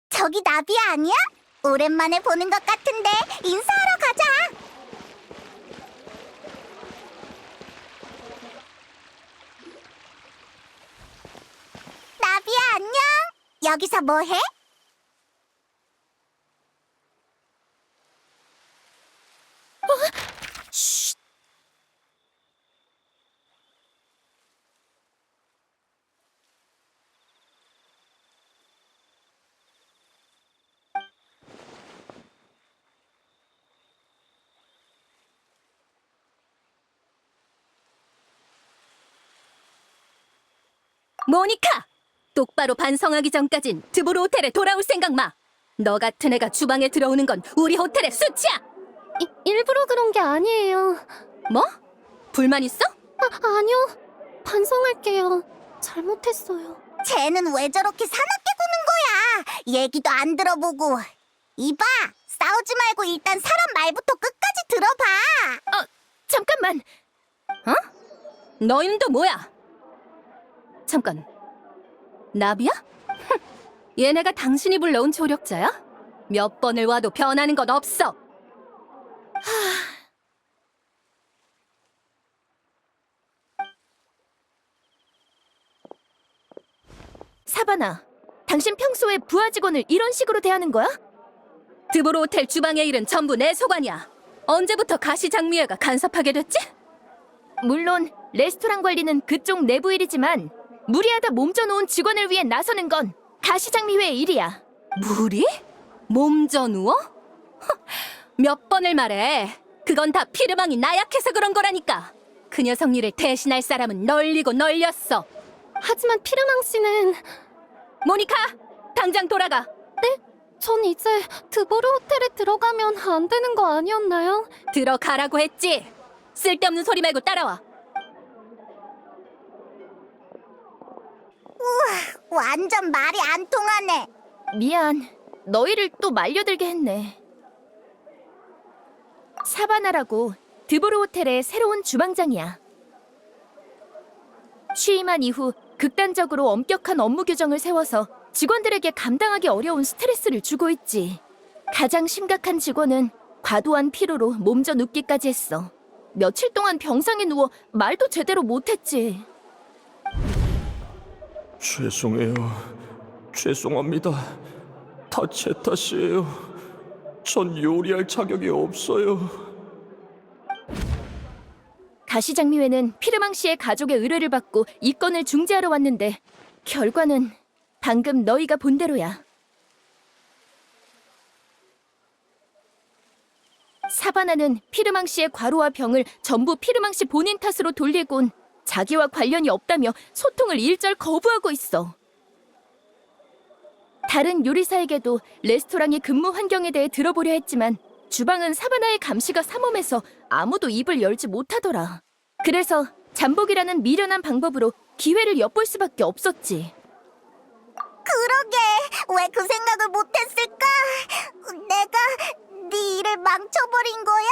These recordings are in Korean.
저기 나비야 아니야? 오랜만에 보는 것 같은데 인사하러 가자. 나비야 안녕. 여기서 뭐 해? 쉿. 모니카! 똑바로 반성하기 전까진 드보르 호텔에 돌아올 생각 마! 너 같은 애가 주방에 들어오는 건 우리 호텔의 수치야! 일부러 그런 게 아니에요. 뭐? 불만 있어? 아니요. 반성할게요. 잘못했어요. 쟤는 왜 저렇게 사납게 구는 거야? 얘기도 안 들어보고. 이봐, 싸우지 말고 일단 사람 말부터 끝까지 들어봐. 잠깐만! 어? 너희는 또 뭐야? 잠깐, 나비야? 얘네가 당신이 불러온 조력자야? 몇 번을 와도 변하는 건 없어! 사바나, 당신 평소에 부하 직원을 이런 식으로 대하는 거야? 드보르 호텔 주방의 일은 전부 내 소관이야. 언제부터 가시장미애가 간섭하게 됐지? 물론 레스토랑 관리는 그쪽 내부 일이지만 무리하다 몸져놓은 직원을 위해 나서는 건 가시장미회의 일이야. 무리? 몸져누워? 몇 번을 말해. 그건 다 피르망이 나약해서 그런 거라니까. 그 녀석 일을 대신할 사람은 널리고 널렸어. 하지만 피르망 씨는 모니카, 당장 돌아가. 전 이제 드보르 호텔에 들어가면 안 되는 거 아니었나요? 들어가라고 했지. 쓸데없는 소리 말고 따라와. 완전 말이 안 통하네. 미안. 너희를 또 말려들게 했네. 사바나라고 드보르 호텔의 새로운 주방장이야. 취임한 이후 극단적으로 엄격한 업무 규정을 세워서 직원들에게 감당하기 어려운 스트레스를 주고 있지. 가장 심각한 직원은 과도한 피로로 몸져 눕기까지 했어. 며칠 동안 병상에 누워 말도 제대로 못했지. 죄송해요. 죄송합니다. 다 제 탓이에요. 전 요리할 자격이 없어요. 가시장미회는 피르망 씨의 가족의 의뢰를 받고 이 건을 중재하러 왔는데 결과는 방금 너희가 본 대로야. 사바나는 피르망 씨의 과로와 병을 전부 피르망 씨 본인 탓으로 돌리곤 자기와 관련이 없다며 소통을 일절 거부하고 있어. 다른 요리사에게도 레스토랑의 근무 환경에 대해 들어보려 했지만 주방은 사바나의 감시가 삼엄해서 아무도 입을 열지 못하더라. 그래서 잠복이라는 미련한 방법으로 기회를 엿볼 수밖에 없었지. 그러게, 왜 그 생각을 못했을까? 내가 네 일을 망쳐버린 거야?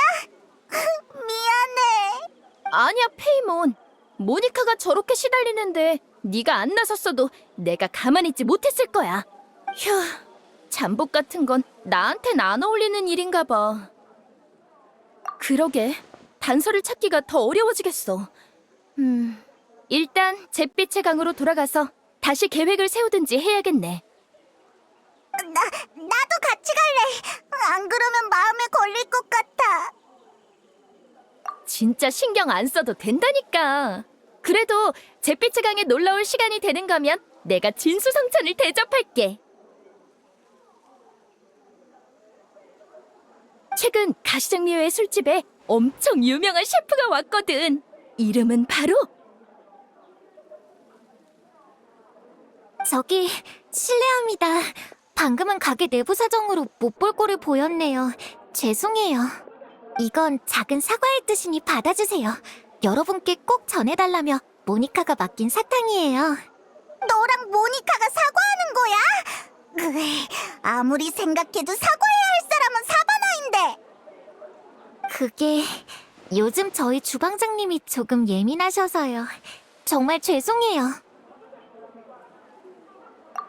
미안해. 아니야, 페이몬. 모니카가 저렇게 시달리는데 네가 안 나섰어도 내가 가만히 있지 못했을 거야. 휴, 잠복 같은 건 나한텐 안 어울리는 일인가 봐. 그러게, 단서를 찾기가 더 어려워지겠어. 일단 잿빛의 강으로 돌아가서 다시 계획을 세우든지 해야겠네. 나도 같이 갈래. 안 그러면 마음에 걸릴 것 같아. 진짜 신경 안 써도 된다니까. 그래도 잿빛의 강에 놀러올 시간이 되는 거면 내가 진수성찬을 대접할게. 최근 가시장미회 술집에 엄청 유명한 셰프가 왔거든. 이름은 바로 저기 실례합니다. 방금은 가게 내부 사정으로 못 볼 꼴을 보였네요. 죄송해요. 이건 작은 사과의 뜻이니 받아주세요. 여러분께 꼭 전해달라며 모니카가 맡긴 사탕이에요. 너랑 모니카가 사과하는 거야? 아무리 생각해도 사과해야 할 사람은 사바나인데. 그게 요즘 저희 주방장님이 조금 예민하셔서요. 정말 죄송해요.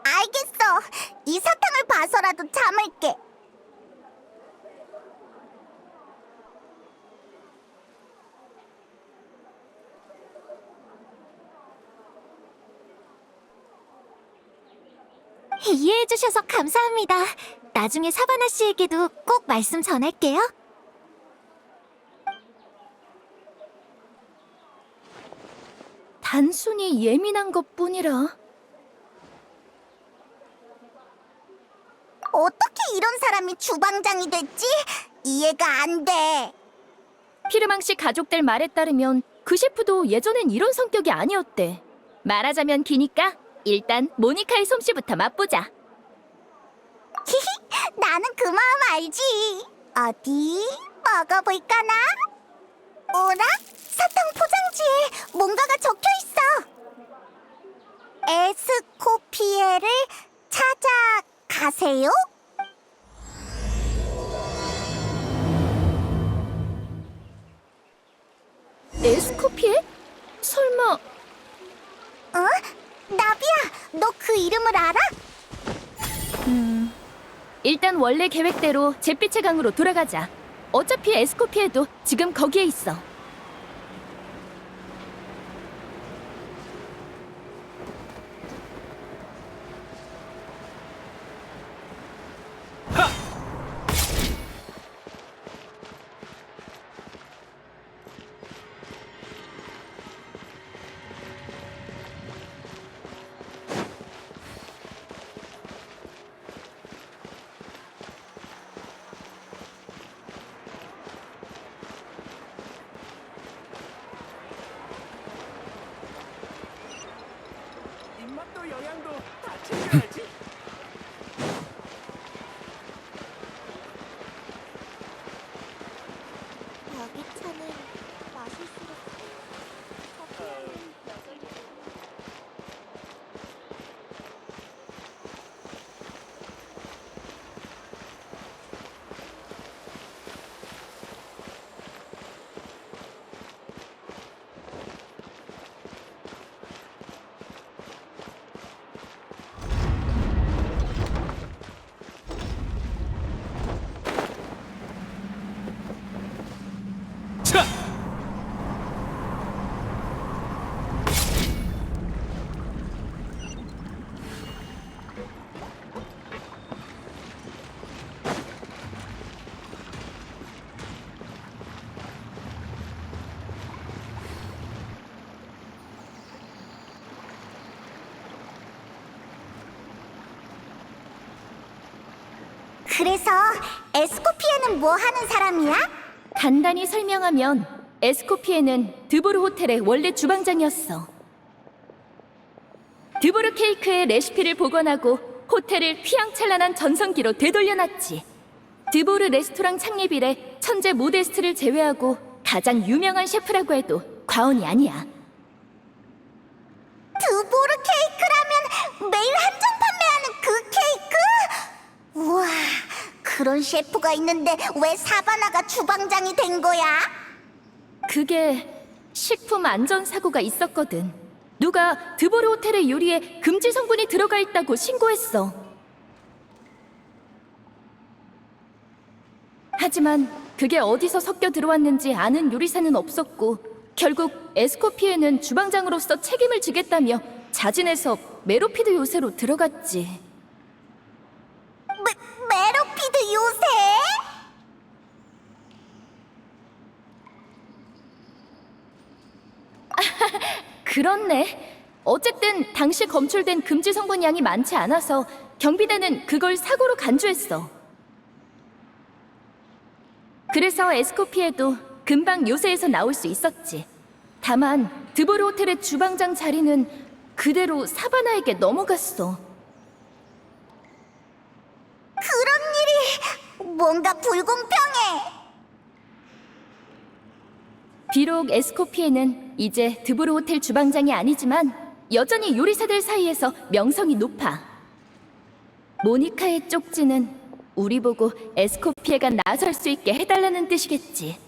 알겠어. 이 사탕을 봐서라도 참을게. 이해해주셔서 감사합니다. 나중에 사바나 씨에게도 꼭 말씀 전할게요. 단순히 예민한 것뿐이라. 어떻게 이런 사람이 주방장이 됐지? 이해가 안 돼. 피르망 씨 가족들 말에 따르면 그 셰프도 예전엔 이런 성격이 아니었대. 말하자면 기니까 일단 모니카의 솜씨부터 맛보자. 나는 그 마음 알지. 어디 먹어볼까나? 오라? 사탕 포장지에 뭔가가 적혀 있어. 에스코피에를 찾아가세요? 에스코피에? 설마 어? 나비야, 너 그 이름을 알아? 일단 원래 계획대로 잿빛의 강으로 돌아가자. 어차피 에스코피에도 지금 거기에 있어. 입맛도 영양도 다 챙겨야지. 여기 차는 맛있을까? 차! 그래서 에스코피에는 뭐 하는 사람이야? 간단히 설명하면 에스코피에는 드보르 호텔의 원래 주방장이었어. 드보르 케이크의 레시피를 복원하고 호텔을 휘황찬란한 전성기로 되돌려놨지. 드보르 레스토랑 창립 이래 천재 모데스트를 제외하고 가장 유명한 셰프라고 해도 과언이 아니야. 드보르 케이크라면 매일 한정 판매하는 그 케이크? 우와, 그런 셰프가 있는데 왜 사바나가 주방장이 된 거야? 그게 식품 안전 사고가 있었거든. 누가 드보르 호텔의 요리에 금지 성분이 들어가 있다고 신고했어. 하지만 그게 어디서 섞여 들어왔는지 아는 요리사는 없었고 결국 에스코피에는 주방장으로서 책임을 지겠다며 자진해서 메로피드 요새로 들어갔지. 메로피드 요새? 그렇네. 어쨌든 당시 검출된 금지 성분 양이 많지 않아서 경비대는 그걸 사고로 간주했어. 그래서 에스코피에도 금방 요새에서 나올 수 있었지. 다만 드보르 호텔의 주방장 자리는 그대로 사바나에게 넘어갔어. 그런 일이 뭔가 불공평해. 비록 에스코피에는 이제 드보르 호텔 주방장이 아니지만 여전히 요리사들 사이에서 명성이 높아. 모니카의 쪽지는 우리 보고 에스코피에가 나설 수 있게 해달라는 뜻이겠지.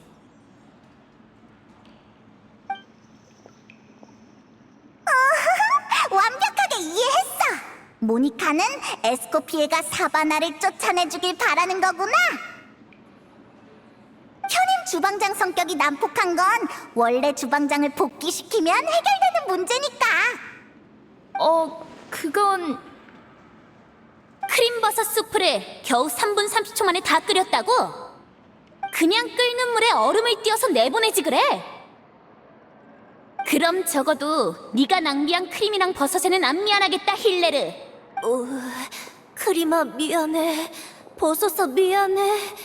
모니카는 에스코피에가 사바나를 쫓아내주길 바라는 거구나. 현임 주방장 성격이 난폭한 건 원래 주방장을 복귀시키면 해결되는 문제니까. 그건 크림버섯 수프를 겨우 3분 30초 만에 다 끓였다고? 그냥 끓는 물에 얼음을 띄워서 내보내지 그래? 그럼 적어도 네가 낭비한 크림이랑 버섯에는 안 미안하겠다, 힐레르. 크림아 미안해. 버섯아 미안해.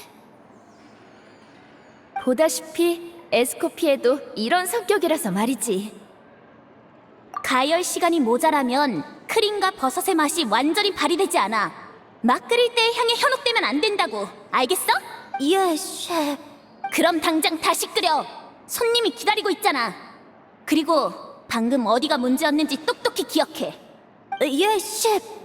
보다시피 에스코피에도 이런 성격이라서 말이지. 가열 시간이 모자라면 크림과 버섯의 맛이 완전히 발휘되지 않아. 막 끓일 때 향에 현혹되면 안 된다고. 알겠어? 예, 셰프. 그럼 당장 다시 끓여. 손님이 기다리고 있잖아. 그리고 방금 어디가 문제였는지 똑똑히 기억해. 예, 셰프.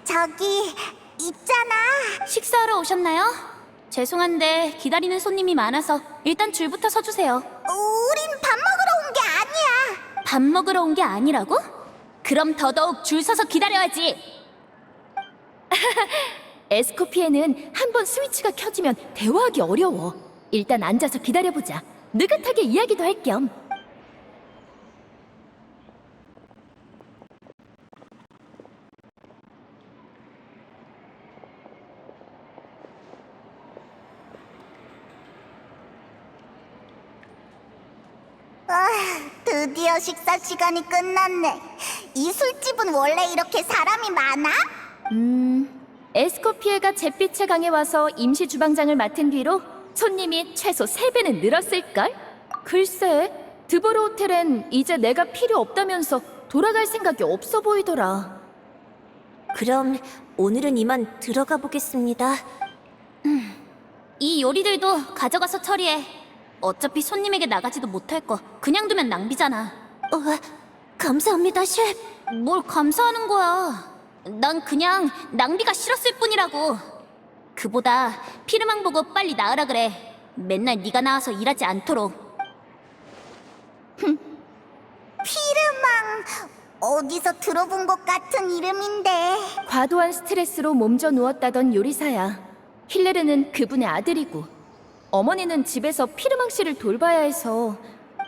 저기 있잖아. 식사하러 오셨나요? 죄송한데 기다리는 손님이 많아서 일단 줄부터 서주세요. 우린 밥 먹으러 온 게 아니야. 밥 먹으러 온 게 아니라고? 그럼 더더욱 줄 서서 기다려야지. 에스코피에는 한 번 스위치가 켜지면 대화하기 어려워. 일단 앉아서 기다려보자. 느긋하게 이야기도 할 겸. 드디어 식사 시간이 끝났네. 이 술집은 원래 이렇게 사람이 많아? 에스코피에가 잿빛의 강에 와서 임시 주방장을 맡은 뒤로 손님이 최소 3배는 늘었을걸? 글쎄, 드보르 호텔엔 이제 내가 필요 없다면서 돌아갈 생각이 없어 보이더라. 그럼 오늘은 이만 들어가 보겠습니다. 이 요리들도 가져가서 처리해. 어차피 손님에게 나가지도 못할 거 그냥 두면 낭비잖아. 감사합니다, 셰프. 뭘 감사하는 거야. 난 그냥 낭비가 싫었을 뿐이라고. 그보다 피르망 보고 빨리 나으라 그래. 맨날 네가 나와서 일하지 않도록. 피르망, 어디서 들어본 것 같은 이름인데. 과도한 스트레스로 몸져 누웠다던 요리사야. 힐레르는 그분의 아들이고 어머니는 집에서 피르망 씨를 돌봐야 해서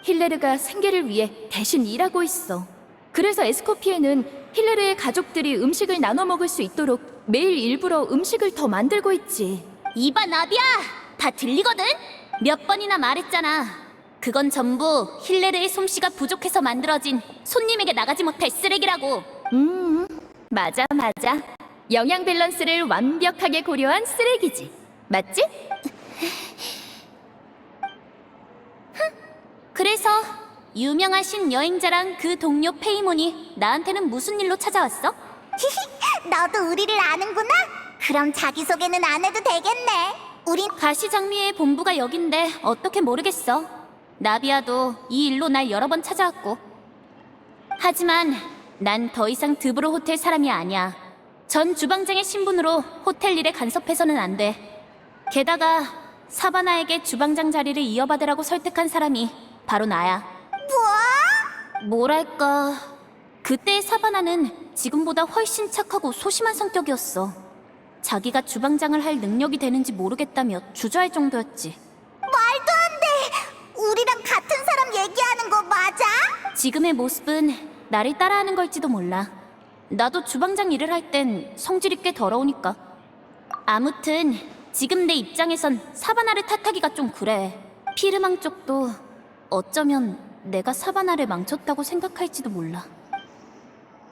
힐레르가 생계를 위해 대신 일하고 있어. 그래서 에스코피에는 힐레르의 가족들이 음식을 나눠 먹을 수 있도록 매일 일부러 음식을 더 만들고 있지. 이봐 나비야, 다 들리거든? 몇 번이나 말했잖아. 그건 전부 힐레르의 솜씨가 부족해서 만들어진 손님에게 나가지 못할 쓰레기라고. 맞아. 영양 밸런스를 완벽하게 고려한 쓰레기지. 맞지? 그래서 유명하신 여행자랑 그 동료 페이몬이 나한테는 무슨 일로 찾아왔어? 너도 우리를 아는구나? 그럼 자기소개는 안 해도 되겠네. 우린 가시장미의 본부가 여긴데 어떻게 모르겠어. 나비아도 이 일로 날 여러 번 찾아왔고. 하지만 난 더 이상 드브로 호텔 사람이 아니야. 전 주방장의 신분으로 호텔 일에 간섭해서는 안 돼. 게다가 사바나에게 주방장 자리를 이어받으라고 설득한 사람이 바로 나야. 뭐랄까, 그때의 사바나는 지금보다 훨씬 착하고 소심한 성격이었어. 자기가 주방장을 할 능력이 되는지 모르겠다며 주저할 정도였지. 말도 안 돼. 우리랑 같은 사람 얘기하는 거 맞아? 지금의 모습은 나를 따라하는 걸지도 몰라. 나도 주방장 일을 할 땐 성질이 꽤 더러우니까. 아무튼 지금 내 입장에선 사바나를 탓하기가 좀 그래. 피르망 쪽도 어쩌면 내가 사바나를 망쳤다고 생각할지도 몰라.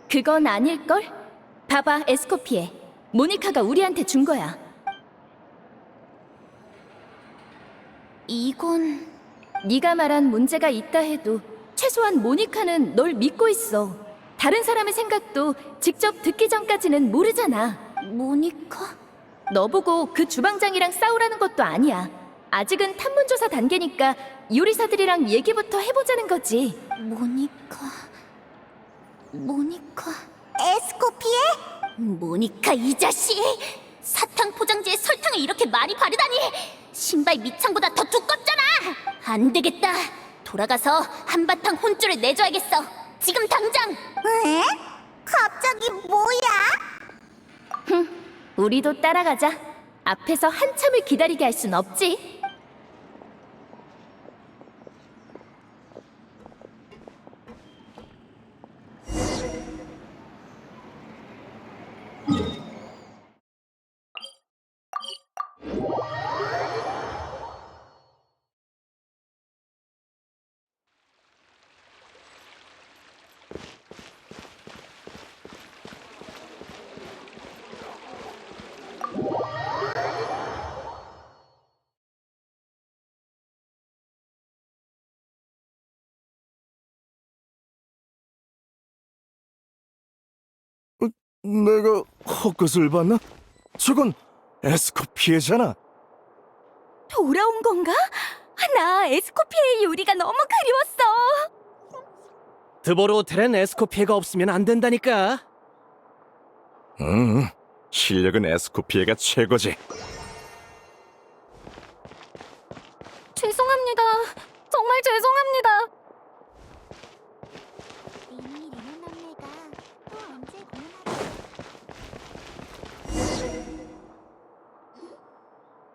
그건 아닐걸? 봐봐, 에스코피에. 모니카가 우리한테 준 거야. 이건... 네가 말한 문제가 있다 해도 최소한 모니카는 널 믿고 있어. 다른 사람의 생각도 직접 듣기 전까지는 모르잖아. 모니카? 너 보고 그 주방장이랑 싸우라는 것도 아니야. 아직은 탐문조사 단계니까 요리사들이랑 얘기부터 해보자는 거지. 모니카... 에스코피에? 모니카 이 자식! 사탕 포장지에 설탕을 이렇게 많이 바르다니! 신발 밑창보다 더 두껍잖아! 안 되겠다. 돌아가서 한바탕 혼쭐을 내줘야겠어. 지금 당장! 에? 갑자기 뭐야? 우리도 따라가자. 앞에서 한참을 기다리게 할 순 없지. 내가 헛것을 봤나? 저건 에스코피에잖아. 돌아온 건가? 나 에스코피의 요리가 너무 그리웠어. 드보르 호텔엔 에스코피에가 없으면 안 된다니까. 실력은 에스코피에가 최고지. 죄송합니다. 정말 죄송합니다. 리니 리노 남매가 또 언제 공연하게?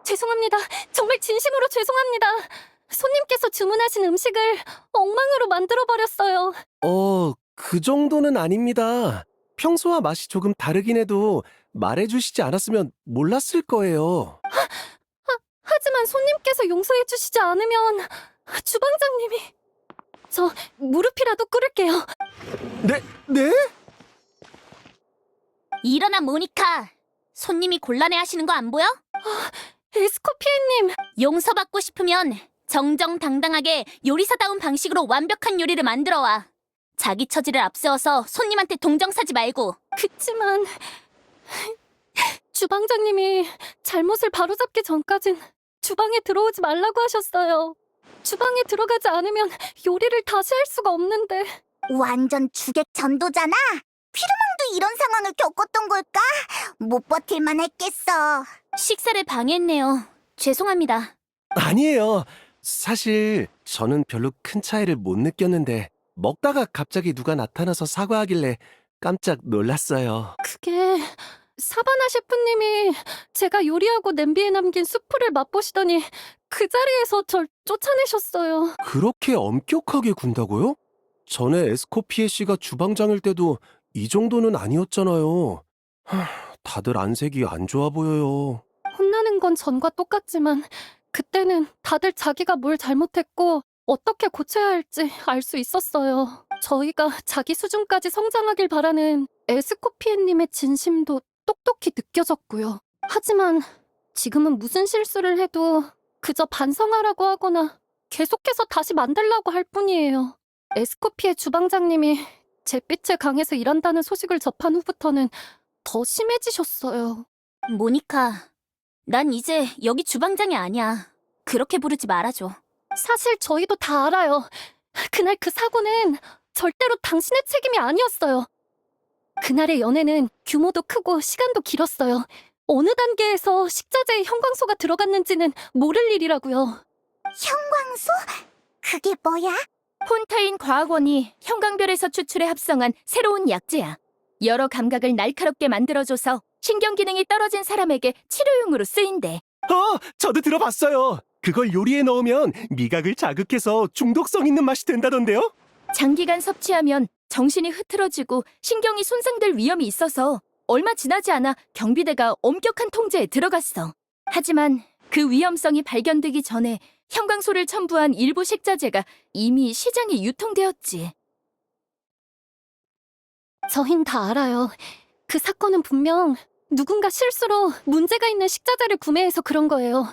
죄송합니다. 정말 진심으로 죄송합니다. 손님께서 주문하신 음식을 엉망으로 만들어버렸어요. 그 정도는 아닙니다. 평소와 맛이 조금 다르긴 해도 말해주시지 않았으면 몰랐을 거예요. 하지만 손님께서 용서해주시지 않으면 주방장님이... 저 무릎이라도 꿇을게요. 네? 일어나 모니카. 손님이 곤란해하시는 거 안 보여? 에스코피에님, 용서받고 싶으면 정정당당하게 요리사다운 방식으로 완벽한 요리를 만들어와. 자기 처지를 앞세워서 손님한테 동정사지 말고. 그치만 주방장님이 잘못을 바로잡기 전까진 주방에 들어오지 말라고 하셨어요. 주방에 들어가지 않으면 요리를 다시 할 수가 없는데. 완전 주객 전도잖아. 피르몽도 이런 상황을 겪었던 걸까? 못 버틸만 했겠어. 식사를 방해했네요. 죄송합니다. 아니에요. 사실 저는 별로 큰 차이를 못 느꼈는데 먹다가 갑자기 누가 나타나서 사과하길래 깜짝 놀랐어요. 그게 사바나 셰프님이 제가 요리하고 냄비에 남긴 수프를 맛보시더니 그 자리에서 절 쫓아내셨어요. 그렇게 엄격하게 군다고요? 전에 에스코피에 씨가 주방장일 때도 이 정도는 아니었잖아요. 다들 안색이 안 좋아 보여요. 혼나는 건 전과 똑같지만 그때는 다들 자기가 뭘 잘못했고 어떻게 고쳐야 할지 알 수 있었어요. 저희가 자기 수준까지 성장하길 바라는 에스코피에님의 진심도 똑똑히 느껴졌고요. 하지만 지금은 무슨 실수를 해도 그저 반성하라고 하거나 계속해서 다시 만들라고 할 뿐이에요. 에스코피에 주방장님이 잿빛의 강에서 일한다는 소식을 접한 후부터는 더 심해지셨어요. 모니카, 난 이제 여기 주방장이 아니야. 그렇게 부르지 말아줘. 사실 저희도 다 알아요. 그날 그 사고는 절대로 당신의 책임이 아니었어요. 그날의 연애는 규모도 크고 시간도 길었어요. 어느 단계에서 식자재에 형광소가 들어갔는지는 모를 일이라고요. 형광소? 그게 뭐야? 폰타인 과학원이 형광별에서 추출해 합성한 새로운 약재야. 여러 감각을 날카롭게 만들어줘서 신경 기능이 떨어진 사람에게 치료용으로 쓰인대. 저도 들어봤어요. 그걸 요리에 넣으면 미각을 자극해서 중독성 있는 맛이 된다던데요? 장기간 섭취하면 정신이 흐트러지고 신경이 손상될 위험이 있어서 얼마 지나지 않아 경비대가 엄격한 통제에 들어갔어. 하지만 그 위험성이 발견되기 전에 형광소를 첨부한 일부 식자재가 이미 시장에 유통되었지. 저흰 다 알아요. 그 사건은 분명 누군가 실수로 문제가 있는 식자재를 구매해서 그런 거예요.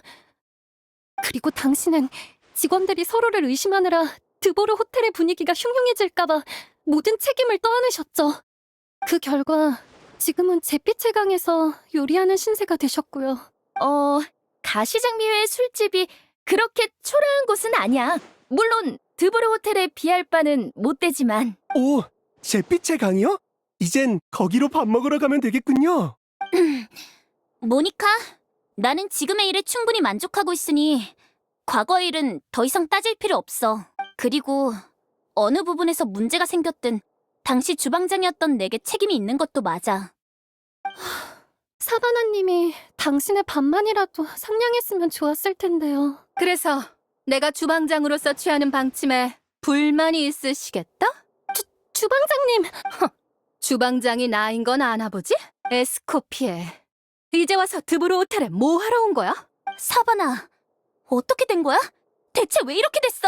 그리고 당신은 직원들이 서로를 의심하느라 드보르 호텔의 분위기가 흉흉해질까봐 모든 책임을 떠안으셨죠. 그 결과 지금은 잿빛의 강에서 요리하는 신세가 되셨고요. 가시장미회 술집이 그렇게 초라한 곳은 아니야. 물론 드보르 호텔에 비할 바는 못 되지만. 오, 잿빛의 강이요? 이젠 거기로 밥 먹으러 가면 되겠군요. 모니카, 나는 지금의 일에 충분히 만족하고 있으니 과거의 일은 더 이상 따질 필요 없어. 그리고 어느 부분에서 문제가 생겼든 당시 주방장이었던 내게 책임이 있는 것도 맞아. 사바나님이 당신의 밥만이라도 상냥했으면 좋았을 텐데요. 그래서 내가 주방장으로서 취하는 방침에 불만이 있으시겠다? 주방장님! 주방장이 나인 건 아나 보지? 에스코피에. 이제 와서 드브로 호텔에 뭐 하러 온 거야? 사바나, 어떻게 된 거야? 대체 왜 이렇게 됐어?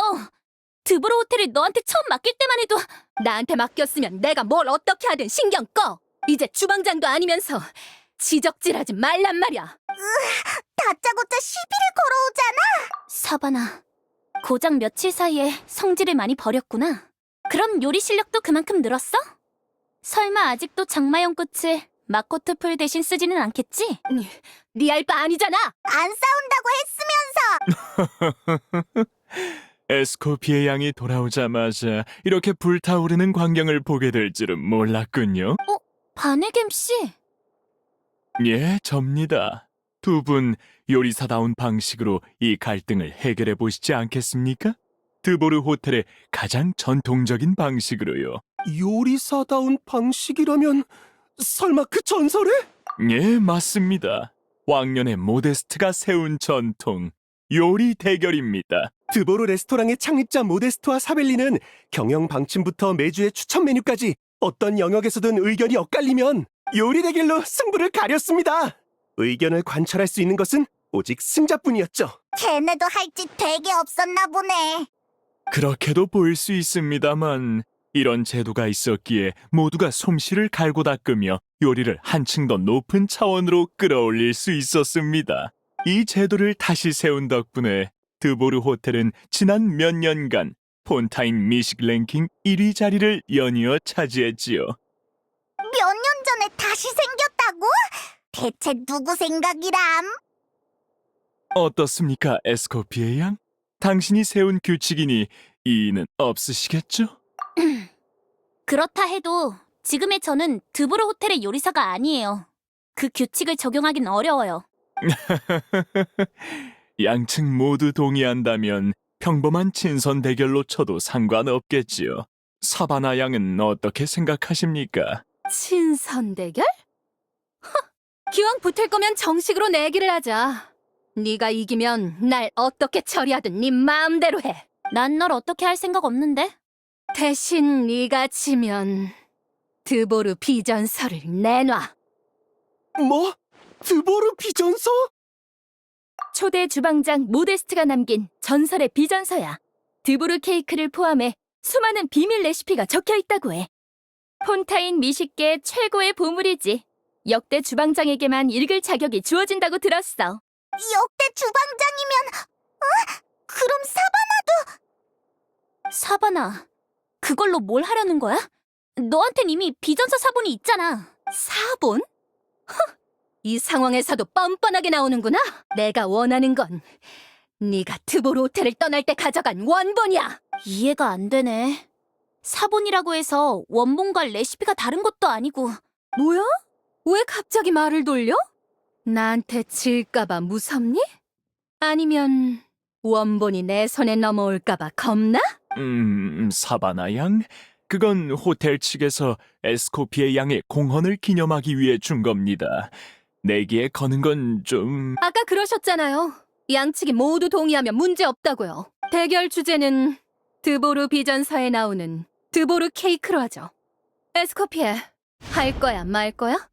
드브로 호텔을 너한테 처음 맡길 때만 해도 나한테 맡겼으면 내가 뭘 어떻게 하든 신경 꺼! 이제 주방장도 아니면서 지적질하지 말란 말이야! 다짜고짜 시비를 걸어오잖아. 사바나, 고작 며칠 사이에 성질을 많이 버렸구나. 그럼 요리 실력도 그만큼 늘었어? 설마 아직도 장마용 끝을 마코트 풀 대신 쓰지는 않겠지? 네 알 바 아니잖아! 안 싸운다고 했으면서. 에스코피의 양이 돌아오자마자 이렇게 불타오르는 광경을 보게 될 줄은 몰랐군요. 바네겜 씨, 예, 접니다. 두 분 요리사다운 방식으로 이 갈등을 해결해 보시지 않겠습니까? 드보르 호텔의 가장 전통적인 방식으로요. 요리사다운 방식이라면 설마 그 전설의? 예, 맞습니다. 왕년의 모데스트가 세운 전통 요리 대결입니다. 드보르 레스토랑의 창립자 모데스트와 사벨리는 경영 방침부터 메주의 추천 메뉴까지 어떤 영역에서든 의견이 엇갈리면 요리 대결로 승부를 가렸습니다. 의견을 관철할 수 있는 것은 오직 승자뿐이었죠. 걔네도 할 짓 되게 없었나 보네. 그렇게도 보일 수 있습니다만 이런 제도가 있었기에 모두가 솜씨를 갈고 닦으며 요리를 한층 더 높은 차원으로 끌어올릴 수 있었습니다. 이 제도를 다시 세운 덕분에 드보르 호텔은 지난 몇 년간 폰타인 미식 랭킹 1위 자리를 연이어 차지했지요. 몇 년 전에 다시 생겼다고? 대체 누구 생각이람? 어떻습니까, 에스코피의 양? 당신이 세운 규칙이니 이의는 없으시겠죠? 그렇다 해도 지금의 저는 드브로 호텔의 요리사가 아니에요. 그 규칙을 적용하긴 어려워요. 양측 모두 동의한다면 평범한 친선 대결로 쳐도 상관없겠지요. 사바나 양은 어떻게 생각하십니까? 친선 대결? 기왕 붙을 거면 정식으로 내기를 하자. 네가 이기면 날 어떻게 처리하든 네 마음대로 해. 난 널 어떻게 할 생각 없는데? 대신 네가 지면 드보르 비전서를 내놔. 뭐? 드보르 비전서? 초대 주방장 모데스트가 남긴 전설의 비전서야. 드보르 케이크를 포함해 수많은 비밀 레시피가 적혀 있다고 해. 폰타인 미식계 최고의 보물이지. 역대 주방장에게만 읽을 자격이 주어진다고 들었어. 역대 주방장이면 그럼 사바나, 그걸로 뭘 하려는 거야? 너한텐 이미 비전서 사본이 있잖아. 사본? 이 상황에서도 뻔뻔하게 나오는구나. 내가 원하는 건 네가 드보르 호텔을 떠날 때 가져간 원본이야. 이해가 안 되네. 사본이라고 해서 원본과 레시피가 다른 것도 아니고. 뭐야? 왜 갑자기 말을 돌려? 나한테 질까봐 무섭니? 아니면 원본이 내 손에 넘어올까봐 겁나? 사바나 양? 그건 호텔 측에서 에스코피의 양의 공헌을 기념하기 위해 준 겁니다. 내기에 거는 건 좀... 아까 그러셨잖아요. 양측이 모두 동의하면 문제 없다고요. 대결 주제는 드보르 비전서에 나오는 드보르 케이크로 하죠. 에스코피에, 할 거야 말 거야?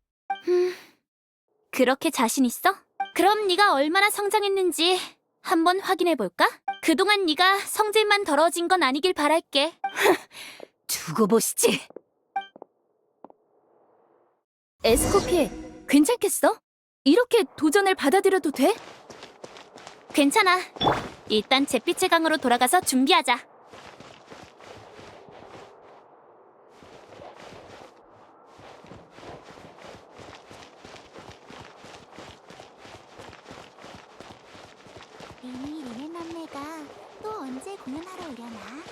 그렇게 자신 있어? 그럼 네가 얼마나 성장했는지 한번 확인해 볼까? 그동안 네가 성질만 더러워진 건 아니길 바랄게. 두고 보시지. 에스코피에, 괜찮겠어? 이렇게 도전을 받아들여도 돼? 괜찮아. 일단 잿빛의 강으로 돌아가서 준비하자. 리니 리네 남매가 또 언제 공연하러 오려나?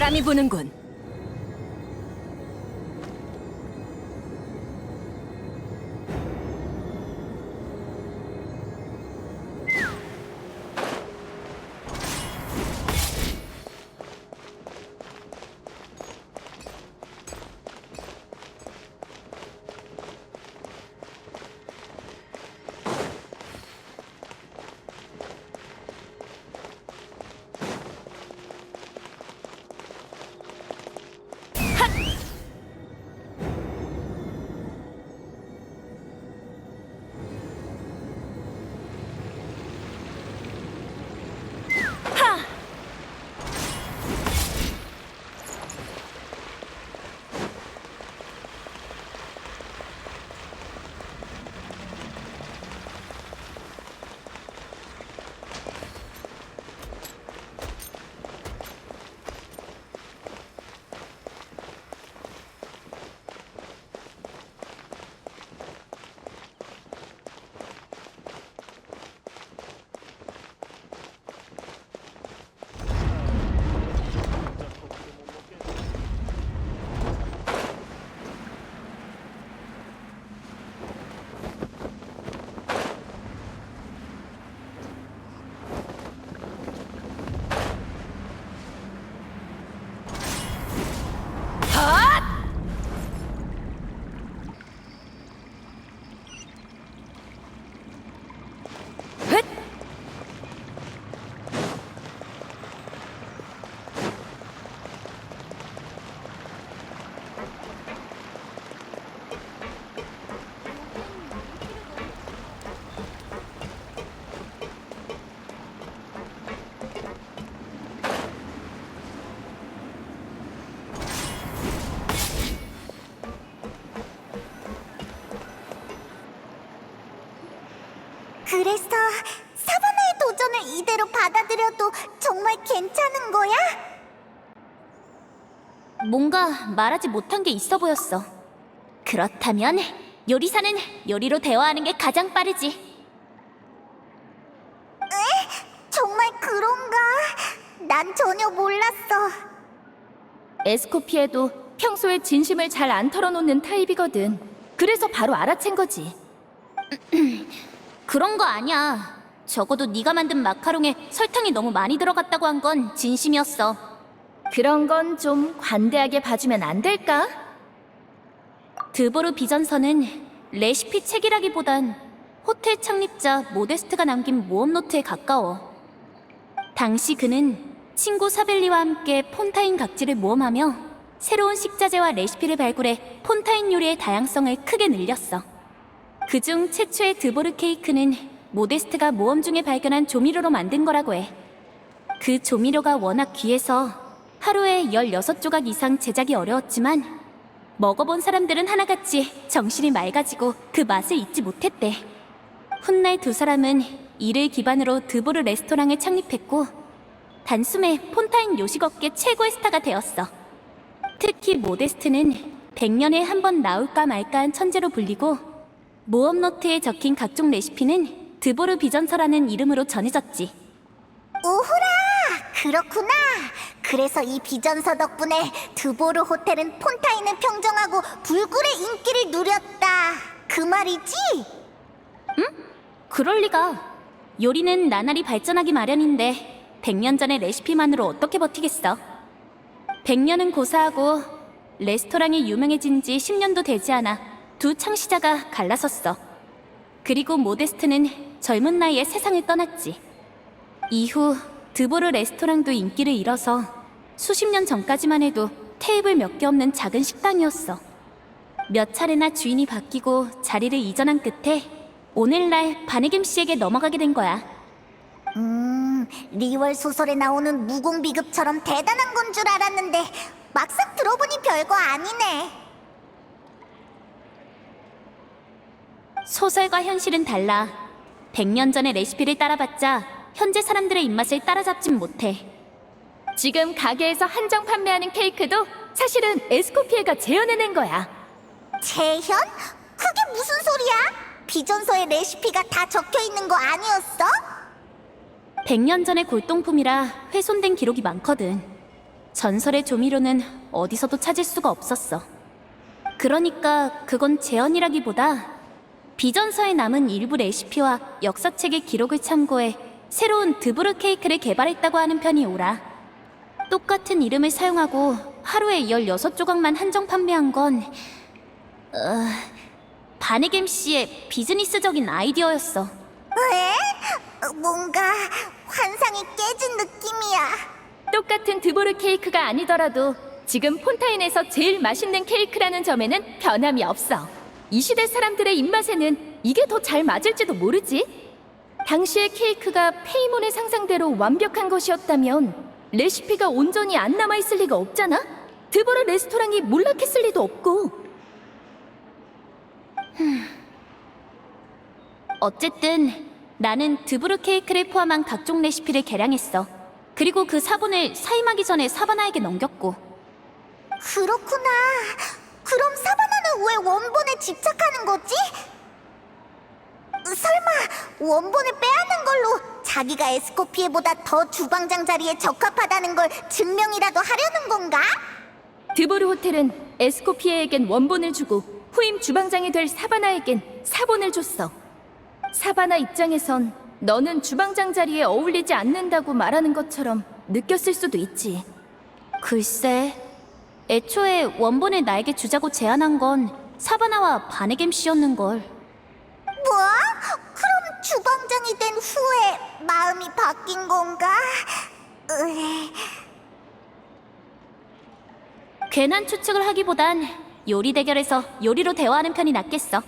땀이 부는군. 그래서 사바나의 도전을 이대로 받아들여도 정말 괜찮은 거야? 뭔가 말하지 못한 게 있어 보였어. 그렇다면 요리사는 요리로 대화하는 게 가장 빠르지. 정말 그런가? 난 전혀 몰랐어. 에스코피에도 평소에 진심을 잘 안 털어놓는 타입이거든. 그래서 바로 알아챈 거지. 그런 거 아니야. 적어도 네가 만든 마카롱에 설탕이 너무 많이 들어갔다고 한 건 진심이었어. 그런 건 좀 관대하게 봐주면 안 될까? 드보르 비전서는 레시피 책이라기보단 호텔 창립자 모데스트가 남긴 모험 노트에 가까워. 당시 그는 친구 사벨리와 함께 폰타인 각지를 모험하며 새로운 식자재와 레시피를 발굴해 폰타인 요리의 다양성을 크게 늘렸어. 그중 최초의 드보르 케이크는 모데스트가 모험 중에 발견한 조미료로 만든 거라고 해. 그 조미료가 워낙 귀해서 하루에 16조각 이상 제작이 어려웠지만 먹어본 사람들은 하나같이 정신이 맑아지고 그 맛을 잊지 못했대. 훗날 두 사람은 이를 기반으로 드보르 레스토랑을 창립했고 단숨에 폰타인 요식업계 최고의 스타가 되었어. 특히 모데스트는 100년에 한 번 나올까 말까한 천재로 불리고 모험 노트에 적힌 각종 레시피는 드보르 비전서라는 이름으로 전해졌지. 오호라! 그렇구나! 그래서 이 비전서 덕분에 드보르 호텔은 폰타인을 평정하고 불굴의 인기를 누렸다. 그 말이지? 그럴 리가. 요리는 나날이 발전하기 마련인데 100년 전의 레시피만으로 어떻게 버티겠어. 100년은 고사하고 레스토랑이 유명해진 지 10년도 되지 않아 두 창시자가 갈라섰어. 그리고 모데스트는 젊은 나이에 세상을 떠났지. 이후 드보르 레스토랑도 인기를 잃어서 수십 년 전까지만 해도 테이블 몇 개 없는 작은 식당이었어. 몇 차례나 주인이 바뀌고 자리를 이전한 끝에 오늘날 바네김 씨에게 넘어가게 된 거야. 리월 소설에 나오는 무공비급처럼 대단한 건 줄 알았는데 막상 들어보니 별거 아니네. 소설과 현실은 달라. 100년 전의 레시피를 따라봤자 현재 사람들의 입맛을 따라잡진 못해. 지금 가게에서 한정 판매하는 케이크도 사실은 에스코피에가 재현해낸 거야. 재현? 그게 무슨 소리야? 비전서에 레시피가 다 적혀 있는 거 아니었어? 100년 전의 골동품이라 훼손된 기록이 많거든. 전설의 조미료는 어디서도 찾을 수가 없었어. 그러니까 그건 재현이라기보다 비전서에 남은 일부 레시피와 역사책의 기록을 참고해 새로운 드브르 케이크를 개발했다고 하는 편이 옳아. 똑같은 이름을 사용하고 하루에 16조각만 한정 판매한 건 바네겜 씨의 비즈니스적인 아이디어였어. 왜? 뭔가 환상이 깨진 느낌이야. 똑같은 드보르 케이크가 아니더라도 지금 폰타인에서 제일 맛있는 케이크라는 점에는 변함이 없어. 이 시대 사람들의 입맛에는 이게 더 잘 맞을지도 모르지. 당시의 케이크가 페이몬의 상상대로 완벽한 것이었다면 레시피가 온전히 안 남아있을 리가 없잖아? 드보르 레스토랑이 몰락했을 리도 없고. 어쨌든 나는 드브르 케이크를 포함한 각종 레시피를 개량했어. 그리고 그 사본을 사임하기 전에 사바나에게 넘겼고. 그렇구나. 그럼 사바나는 왜 원본에 집착하는 거지? 설마 원본을 빼앗는 걸로 자기가 에스코피에보다 더 주방장 자리에 적합하다는 걸 증명이라도 하려는 건가? 드보르 호텔은 에스코피에에겐 원본을 주고 후임 주방장이 될 사바나에겐 사본을 줬어. 사바나 입장에선 너는 주방장 자리에 어울리지 않는다고 말하는 것처럼 느꼈을 수도 있지. 글쎄, 애초에 원본을 나에게 주자고 제안한 건 사바나와 바네겜 씨였는걸. 뭐? 그럼 주방장이 된 후에 마음이 바뀐 건가? 괜한 추측을 하기보단 요리 대결에서 요리로 대화하는 편이 낫겠어.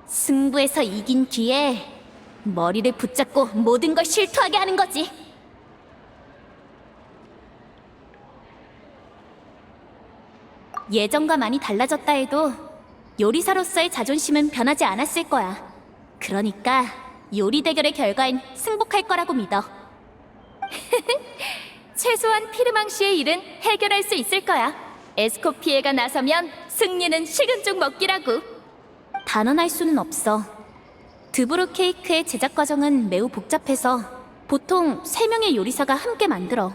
승부에서 이긴 뒤에 머리를 붙잡고 모든 걸 실토하게 하는 거지. 예전과 많이 달라졌다 해도 요리사로서의 자존심은 변하지 않았을 거야. 그러니까 요리 대결의 결과엔 승복할 거라고 믿어. 최소한 피르망 씨의 일은 해결할 수 있을 거야. 에스코피에가 나서면 승리는 식은 죽 먹기라고. 단언할 수는 없어. 드브르 케이크의 제작 과정은 매우 복잡해서 보통 3명의 요리사가 함께 만들어.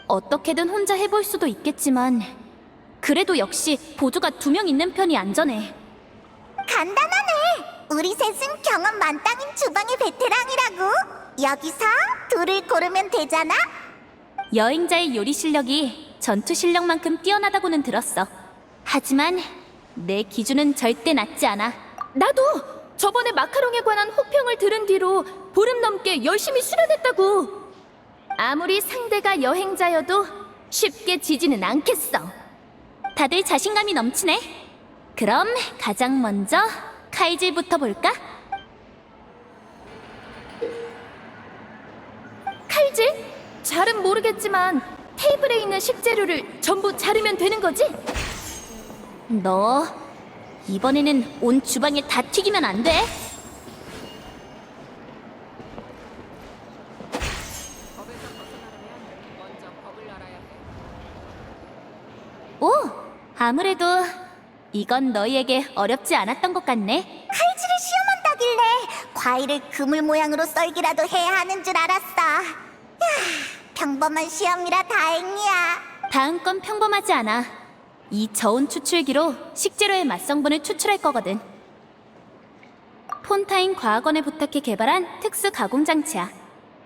어떻게든 혼자 해볼 수도 있겠지만 그래도 역시 보조가 2명 있는 편이 안전해. 간단하네. 우리 셋은 경험 만땅인 주방의 베테랑이라고. 여기서 둘을 고르면 되잖아. 여행자의 요리 실력이 전투 실력만큼 뛰어나다고는 들었어. 하지만 내 기준은 절대 낮지 않아. 나도 저번에 마카롱에 관한 호평을 들은 뒤로 보름 넘게 열심히 수련했다고. 아무리 상대가 여행자여도 쉽게 지지는 않겠어. 다들 자신감이 넘치네. 그럼 가장 먼저 칼질부터 볼까? 칼질? 잘은 모르겠지만 테이블에 있는 식재료를 전부 자르면 되는 거지? 너 이번에는 온 주방에 다 튀기면 안 돼. 오, 아무래도 이건 너희에게 어렵지 않았던 것 같네. 칼질을 시험한다길래 과일을 그물 모양으로 썰기라도 해야 하는 줄 알았어. 평범한 시험이라 다행이야. 다음 건 평범하지 않아. 이 저온 추출기로 식재료의 맛성분을 추출할 거거든. 폰타인 과학원에 부탁해 개발한 특수 가공 장치야.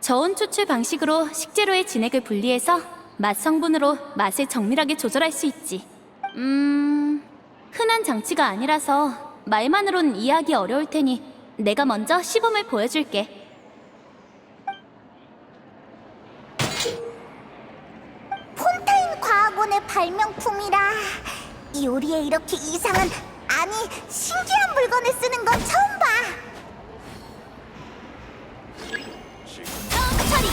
저온 추출 방식으로 식재료의 진액을 분리해서 맛성분으로 맛을 정밀하게 조절할 수 있지. 흔한 장치가 아니라서 말만으론 이해하기 어려울 테니 내가 먼저 시범을 보여줄게. 폰타인 과학원의 발명품이라 요리에 이렇게 이상한, 아니 신기한 물건을 쓰는 건 처음 봐. 처리!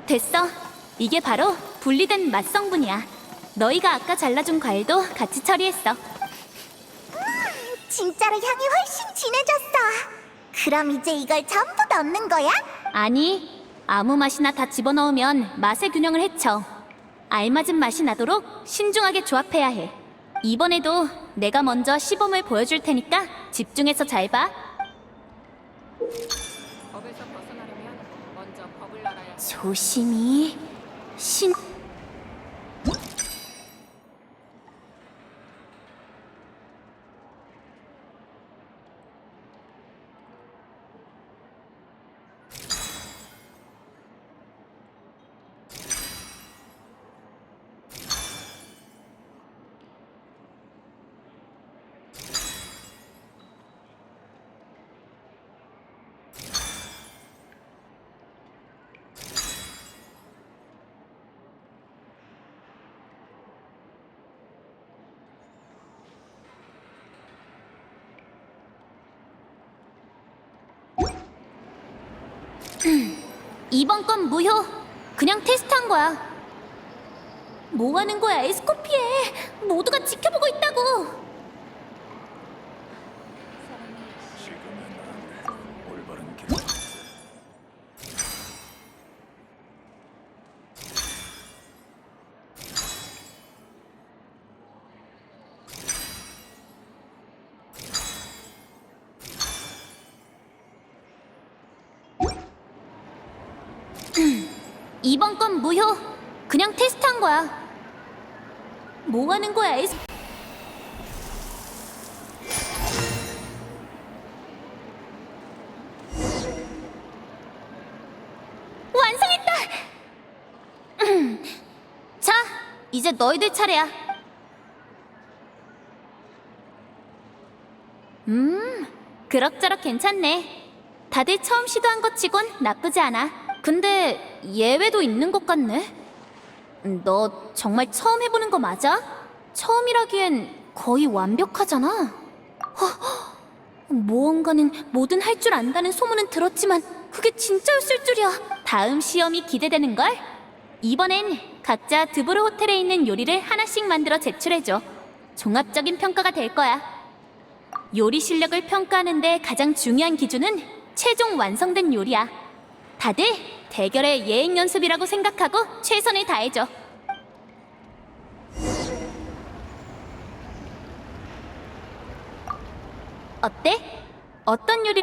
됐어. 이게 바로 분리된 맛성분이야. 너희가 아까 잘라준 과일도 같이 처리했어. 진짜로 향이 훨씬 진해졌어. 그럼 이제 이걸 전부 넣는 거야? 아니, 아무 맛이나 다 집어넣으면 맛의 균형을 해쳐. 알맞은 맛이 나도록 신중하게 조합해야 해. 이번에도 내가 먼저 시범을 보여줄 테니까 집중해서 잘 봐. 조심히. 이번 건 무효. 그냥 테스트한 거야. 뭐 하는 거야, 에스코피에? 모두가 지켜보고 있다고. 이번 건 무효. 그냥 테스트한 거야. 뭐 하는 거야, 완성했다! 자, 이제 너희들 차례야. 그럭저럭 괜찮네. 다들 처음 시도한 것 치곤 나쁘지 않아. 근데 예외도 있는 것 같네. 너 정말 처음 해보는 거 맞아? 처음이라기엔 거의 완벽하잖아. 무언가는 뭐든 할 줄 안다는 소문은 들었지만 그게 진짜였을 줄이야. 다음 시험이 기대되는걸? 이번엔 각자 드보르 호텔에 있는 요리를 하나씩 만들어 제출해줘. 종합적인 평가가 될 거야. 요리 실력을 평가하는데 가장 중요한 기준은 최종 완성된 요리야. 다들 대결의 예행 연습이라고 생각하고 최선을 다해줘. 어때? 어떤 요리...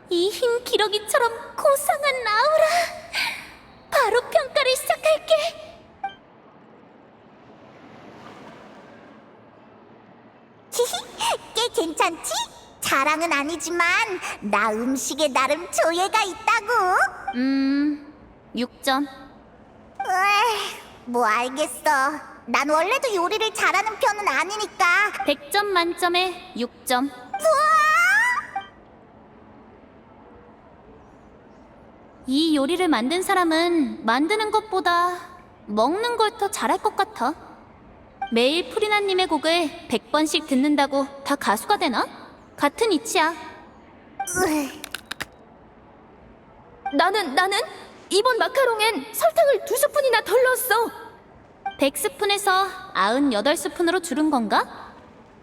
이 흰 기러기처럼 고상한 아우라. 바로 평가를 시작할게. 히히, 꽤 괜찮지? 자랑은 아니지만 나 음식에 나름 조예가 있다고. 6점. 으이, 뭐 알겠어. 난 원래도 요리를 잘하는 편은 아니니까. 100점 만점에 6점. 이 요리를 만든 사람은 만드는 것보다 먹는 걸 더 잘할 것 같아. 매일 프리나님의 곡을 100번씩 듣는다고 다 가수가 되나? 같은 이치야. 나는 이번 마카롱엔 설탕을 2스푼이나 덜 넣었어. 100스푼에서 98스푼으로 줄은 건가?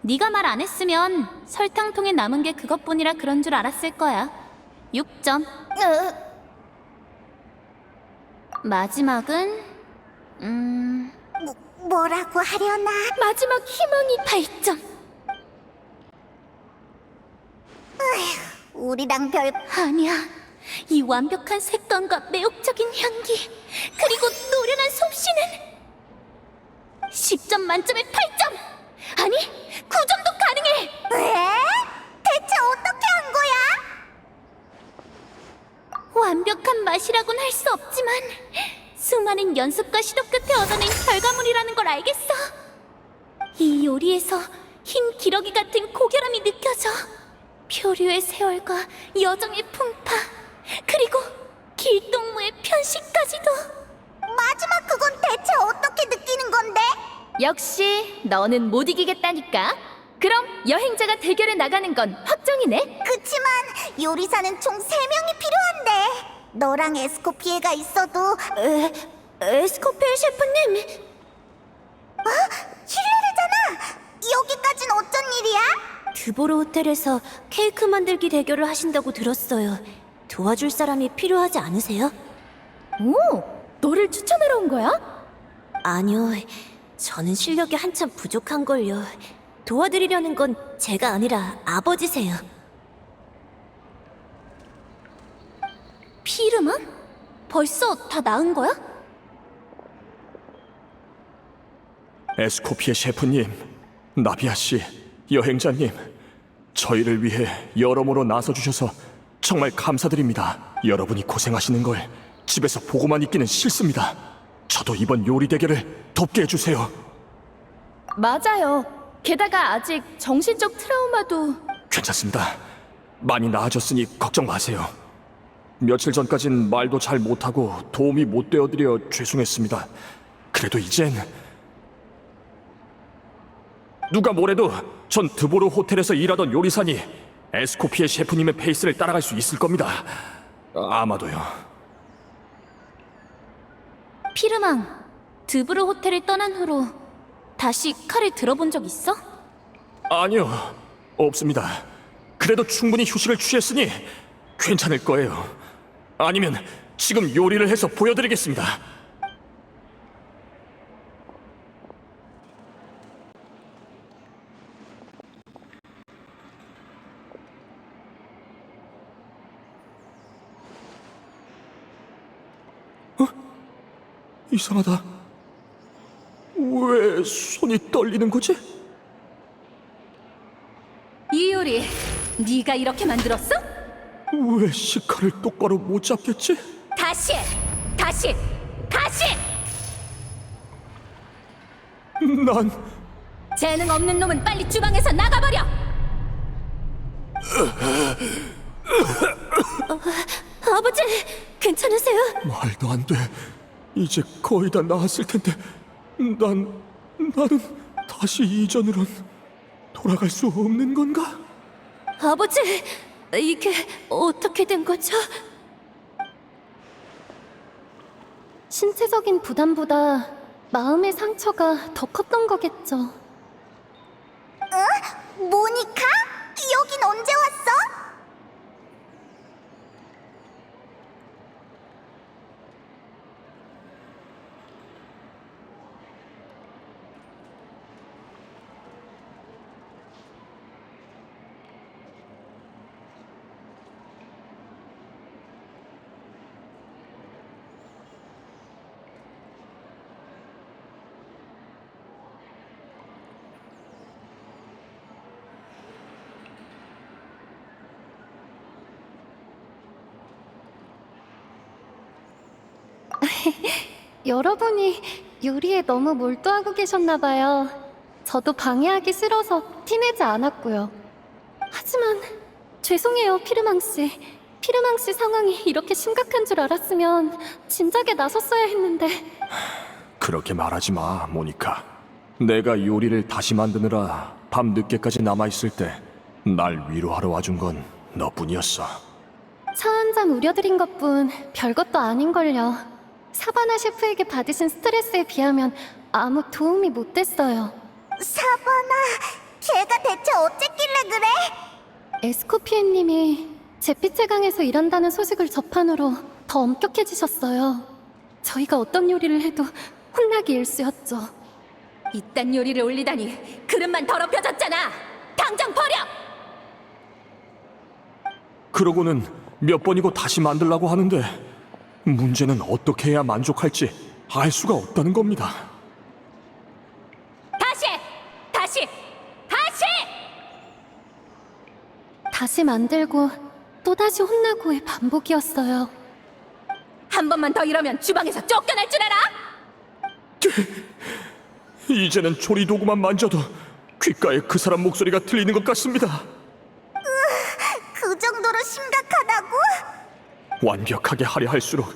네가 말 안 했으면 설탕통에 남은 게 그것뿐이라 그런 줄 알았을 거야. 6점. 마지막은 뭐라고 하려나? 마지막 희망이 8점. 우리랑 별 아니야. 이 완벽한 색감과 매혹적인 향기, 그리고 노련한 솜씨는 10점 만점에 8점! 아니, 9점도 가능해! 왜? 대체 어떻게 한 거야? 완벽한 맛이라곤 할 수 없지만 수많은 연습과 시도 끝에 얻어낸 결과물이라는 걸 알겠어. 이 요리에서 흰 기러기 같은 고결함이 느껴져. 표류의 세월과 여정의 풍파, 그리고 길동무의 편식까지도. 마지막 그건 대체 어떻게 느끼는 건데? 역시 너는 못 이기겠다니까. 그럼 여행자가 대결에 나가는 건 확정이네. 그치만 요리사는 총 3명이 필요한데 너랑 에스코피에가 있어도 에스코펠 셰프님! 실례잖아. 여기까진 어쩐 일이야? 드보르 호텔에서 케이크 만들기 대결을 하신다고 들었어요. 도와줄 사람이 필요하지 않으세요? 오, 너를 추천하러 온 거야? 아니요, 저는 실력이 한참 부족한걸요. 도와드리려는 건 제가 아니라 아버지세요. 피르만? 벌써 다 나은 거야? 에스코피의 셰프님, 나비아 씨, 여행자님, 저희를 위해 여러모로 나서주셔서 정말 감사드립니다. 여러분이 고생하시는 걸 집에서 보고만 있기는 싫습니다. 저도 이번 요리 대결을 돕게 해주세요. 맞아요. 게다가 아직 정신적 트라우마도. 괜찮습니다. 많이 나아졌으니 걱정 마세요. 며칠 전까진 말도 잘 못하고 도움이 못 되어드려 죄송했습니다. 그래도 이젠 누가 뭐래도 전 드보르 호텔에서 일하던 요리사니 에스코피의 셰프님의 페이스를 따라갈 수 있을 겁니다. 아마도요. 피르망, 드브르 호텔을 떠난 후로 다시 칼을 들어본 적 있어? 아니요, 없습니다. 그래도 충분히 휴식을 취했으니 괜찮을 거예요. 아니면 지금 요리를 해서 보여드리겠습니다. 이상하다. 왜 손이 떨리는 거지? 이 요리 네가 이렇게 만들었어? 왜 식칼을 똑바로 못 잡겠지? 다시! 다시! 다시! 난 재능 없는 놈은 빨리 주방에서 나가버려! 아버지, 괜찮으세요? 말도 안 돼. 이제 거의 다 나았을 텐데 나는 다시 이전으론 돌아갈 수 없는 건가? 아버지, 이게 어떻게 된 거죠? 신체적인 부담보다 마음의 상처가 더 컸던 거겠죠. 모니카? 여긴 언제 왔어? 여러분이 요리에 너무 몰두하고 계셨나봐요. 저도 방해하기 싫어서 티내지 않았고요. 하지만 죄송해요, 피르망 씨. 피르망 씨 상황이 이렇게 심각한 줄 알았으면 진작에 나섰어야 했는데. 그렇게 말하지 마, 모니카. 내가 요리를 다시 만드느라 밤 늦게까지 남아있을 때 날 위로하러 와준 건 너뿐이었어. 차 한 잔 우려드린 것뿐 별것도 아닌걸요. 사바나 셰프에게 받으신 스트레스에 비하면 아무 도움이 못 됐어요. 사바나, 걔가 대체 어쨌길래 그래? 에스코피엔님이 제피체강에서 일한다는 소식을 접한 후로 더 엄격해지셨어요. 저희가 어떤 요리를 해도 혼나기 일쑤였죠. 이딴 요리를 올리다니 그릇만 더럽혀졌잖아. 당장 버려. 그러고는 몇 번이고 다시 만들라고 하는데 문제는 어떻게 해야 만족할지 알 수가 없다는 겁니다. 다시, 다시, 다시. 다시 만들고 또다시 혼나고의 반복이었어요. 한 번만 더 이러면 주방에서 쫓겨날 줄 알아? 이제는 조리 도구만 만져도 귓가에 그 사람 목소리가 들리는 것 같습니다. 그 정도로 심각하다고? 완벽하게 하려 할수록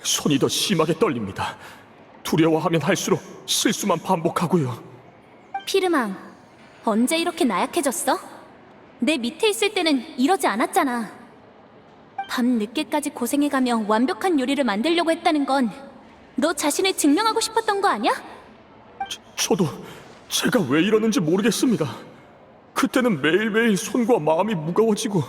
손이 더 심하게 떨립니다. 두려워하면 할수록 실수만 반복하고요. 피르망, 언제 이렇게 나약해졌어? 내 밑에 있을 때는 이러지 않았잖아. 밤 늦게까지 고생해가며 완벽한 요리를 만들려고 했다는 건 너 자신을 증명하고 싶었던 거 아니야? 저도 제가 왜 이러는지 모르겠습니다. 그때는 매일매일 손과 마음이 무거워지고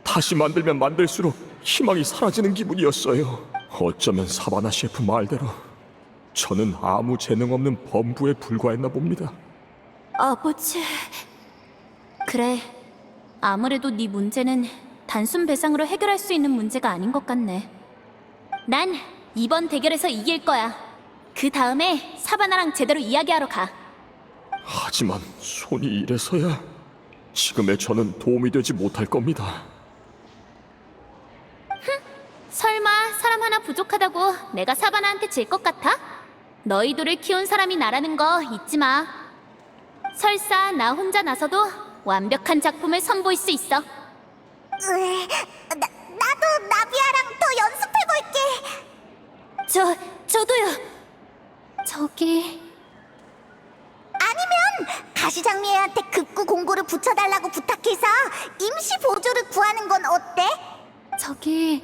다시 만들면 만들수록 희망이 사라지는 기분이었어요. 어쩌면 사바나 셰프 말대로 저는 아무 재능 없는 범부에 불과했나 봅니다. 아버지... 그래, 아무래도 네 문제는 단순 배상으로 해결할 수 있는 문제가 아닌 것 같네. 난 이번 대결에서 이길 거야. 그 다음에 사바나랑 제대로 이야기하러 가. 하지만 손이 이래서야 지금의 저는 도움이 되지 못할 겁니다. 설마 사람 하나 부족하다고 내가 사바나한테 질 것 같아? 너희들을 키운 사람이 나라는 거 잊지 마. 설사 나 혼자 나서도 완벽한 작품을 선보일 수 있어. 나도 나비아랑 더 연습해볼게. 저도요. 저기 아니면 가시장미애한테 급구 공고를 붙여달라고 부탁해서 임시 보조를 구하는 건 어때? 저기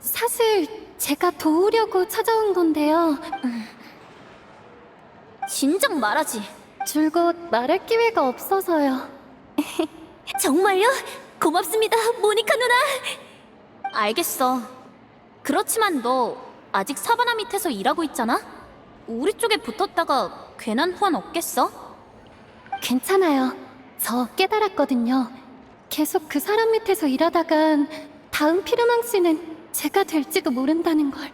사실 제가 도우려고 찾아온 건데요. 진작 말하지. 줄곧 말할 기회가 없어서요. 정말요? 고맙습니다, 모니카 누나. 알겠어. 그렇지만 너 아직 사바나 밑에서 일하고 있잖아? 우리 쪽에 붙었다가 괜한 후환 없겠어? 괜찮아요. 저 깨달았거든요. 계속 그 사람 밑에서 일하다간 다음 피르망 씨는 제가 될지도 모른다는 걸.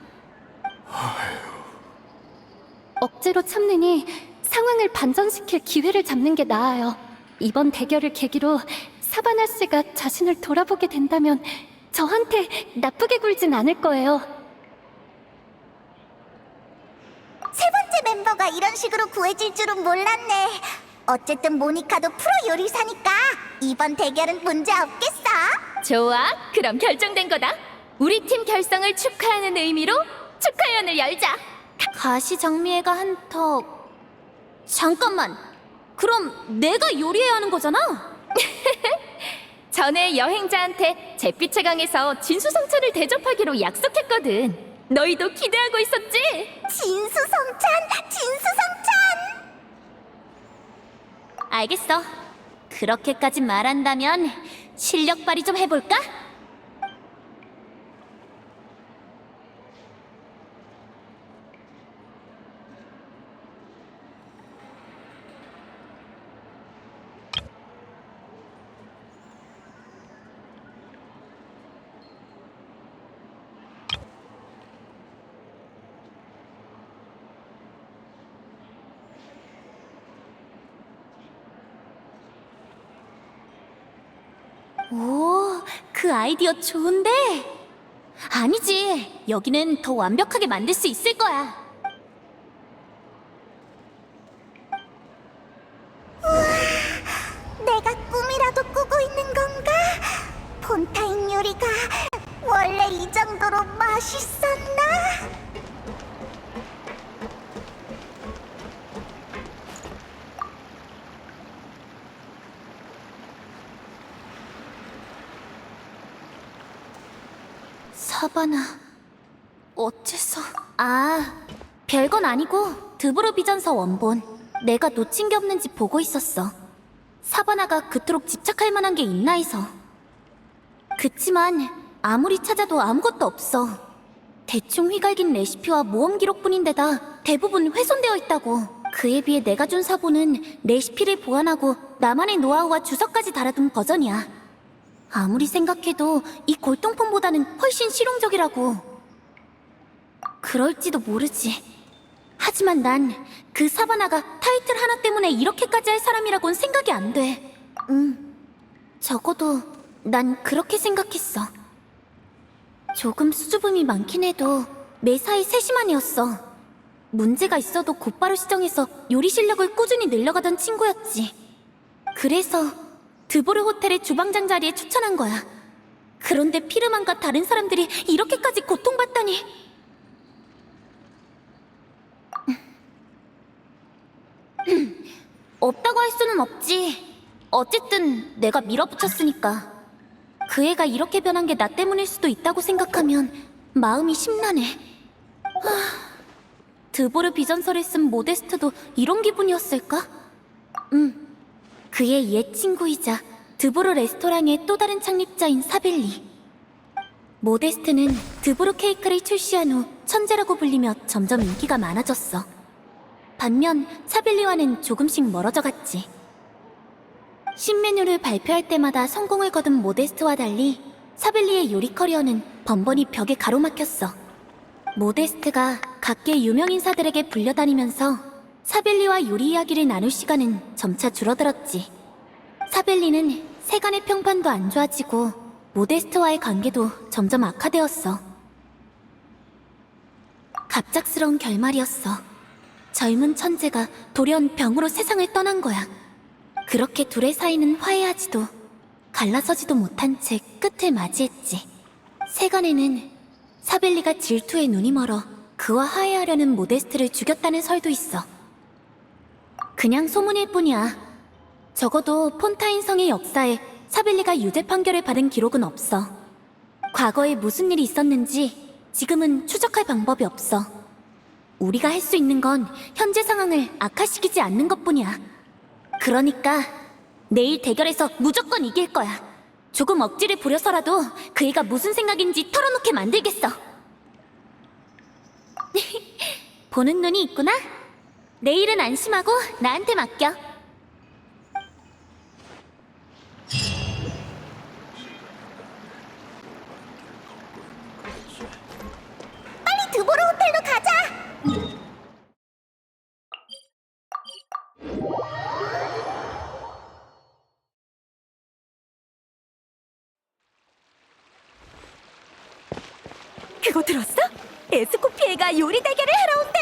억지로 참느니 상황을 반전시킬 기회를 잡는 게 나아요. 이번 대결을 계기로 사바나 씨가 자신을 돌아보게 된다면 저한테 나쁘게 굴진 않을 거예요. 세 번째 멤버가 이런 식으로 구해질 줄은 몰랐네. 어쨌든 모니카도 프로 요리사니까 이번 대결은 문제 없겠어. 좋아, 그럼 결정된 거다. 우리 팀 결성을 축하하는 의미로 축하연을 열자. 가시장미애가 한턱... 잠깐만. 그럼 내가 요리해야 하는 거잖아? 전에 여행자한테 제피체강에서 진수성찬을 대접하기로 약속했거든. 너희도 기대하고 있었지? 진수성찬! 알겠어. 그렇게까지 말한다면 실력 발휘 좀 해볼까? 오, 그 아이디어 좋은데? 아니지. 여기는 더 완벽하게 만들 수 있을 거야. 내가 꿈이라도 꾸고 있는 건가? 폰타인 요리가 원래 이 정도로 맛있었나? 사바나, 어째서... 아, 별건 아니고 드브로 비전서 원본. 내가 놓친 게 없는지 보고 있었어. 사바나가 그토록 집착할 만한 게 있나 해서. 그치만 아무리 찾아도 아무것도 없어. 대충 휘갈긴 레시피와 모험 기록뿐인데다 대부분 훼손되어 있다고. 그에 비해 내가 준 사본은 레시피를 보완하고 나만의 노하우와 주석까지 달아둔 버전이야. 아무리 생각해도 이 골동품보다는 훨씬 실용적이라고. 그럴지도 모르지. 하지만 난 그 사바나가 타이틀 하나 때문에 이렇게까지 할 사람이라곤 생각이 안 돼. 적어도 난 그렇게 생각했어. 조금 수줍음이 많긴 해도 매사에 세심한이었어. 문제가 있어도 곧바로 시정해서 요리 실력을 꾸준히 늘려가던 친구였지. 그래서 드보르 호텔의 주방장 자리에 추천한 거야. 그런데 피르만과 다른 사람들이 이렇게까지 고통받다니. 없다고 할 수는 없지. 어쨌든 내가 밀어붙였으니까. 그 애가 이렇게 변한 게 나 때문일 수도 있다고 생각하면 마음이 심란해. 드보르 비전서를 쓴 모데스트도 이런 기분이었을까? 그의 옛 친구이자 드보르 레스토랑의 또 다른 창립자인 사벨리. 모데스트는 드보르 케이크를 출시한 후 천재라고 불리며 점점 인기가 많아졌어. 반면 사벨리와는 조금씩 멀어져 갔지. 신메뉴를 발표할 때마다 성공을 거둔 모데스트와 달리 사벨리의 요리 커리어는 번번이 벽에 가로막혔어. 모데스트가 각계 유명 인사들에게 불려다니면서 사벨리와 요리 이야기를 나눌 시간은 점차 줄어들었지. 사벨리는 세간의 평판도 안 좋아지고 모데스트와의 관계도 점점 악화되었어. 갑작스러운 결말이었어. 젊은 천재가 돌연 병으로 세상을 떠난 거야. 그렇게 둘의 사이는 화해하지도 갈라서지도 못한 채 끝을 맞이했지. 세간에는 사벨리가 질투에 눈이 멀어 그와 화해하려는 모데스트를 죽였다는 설도 있어. 그냥 소문일 뿐이야. 적어도 폰타인 성의 역사에 사벨리가 유죄 판결을 받은 기록은 없어. 과거에 무슨 일이 있었는지 지금은 추적할 방법이 없어. 우리가 할 수 있는 건 현재 상황을 악화시키지 않는 것뿐이야. 그러니까 내일 대결에서 무조건 이길 거야. 조금 억지를 부려서라도 그 애가 무슨 생각인지 털어놓게 만들겠어. 보는 눈이 있구나? 내일은 안심하고 나한테 맡겨. 빨리 드보르 호텔로 가자! 그거 들었어? 에스코피에가 요리 대결을 하러 온대.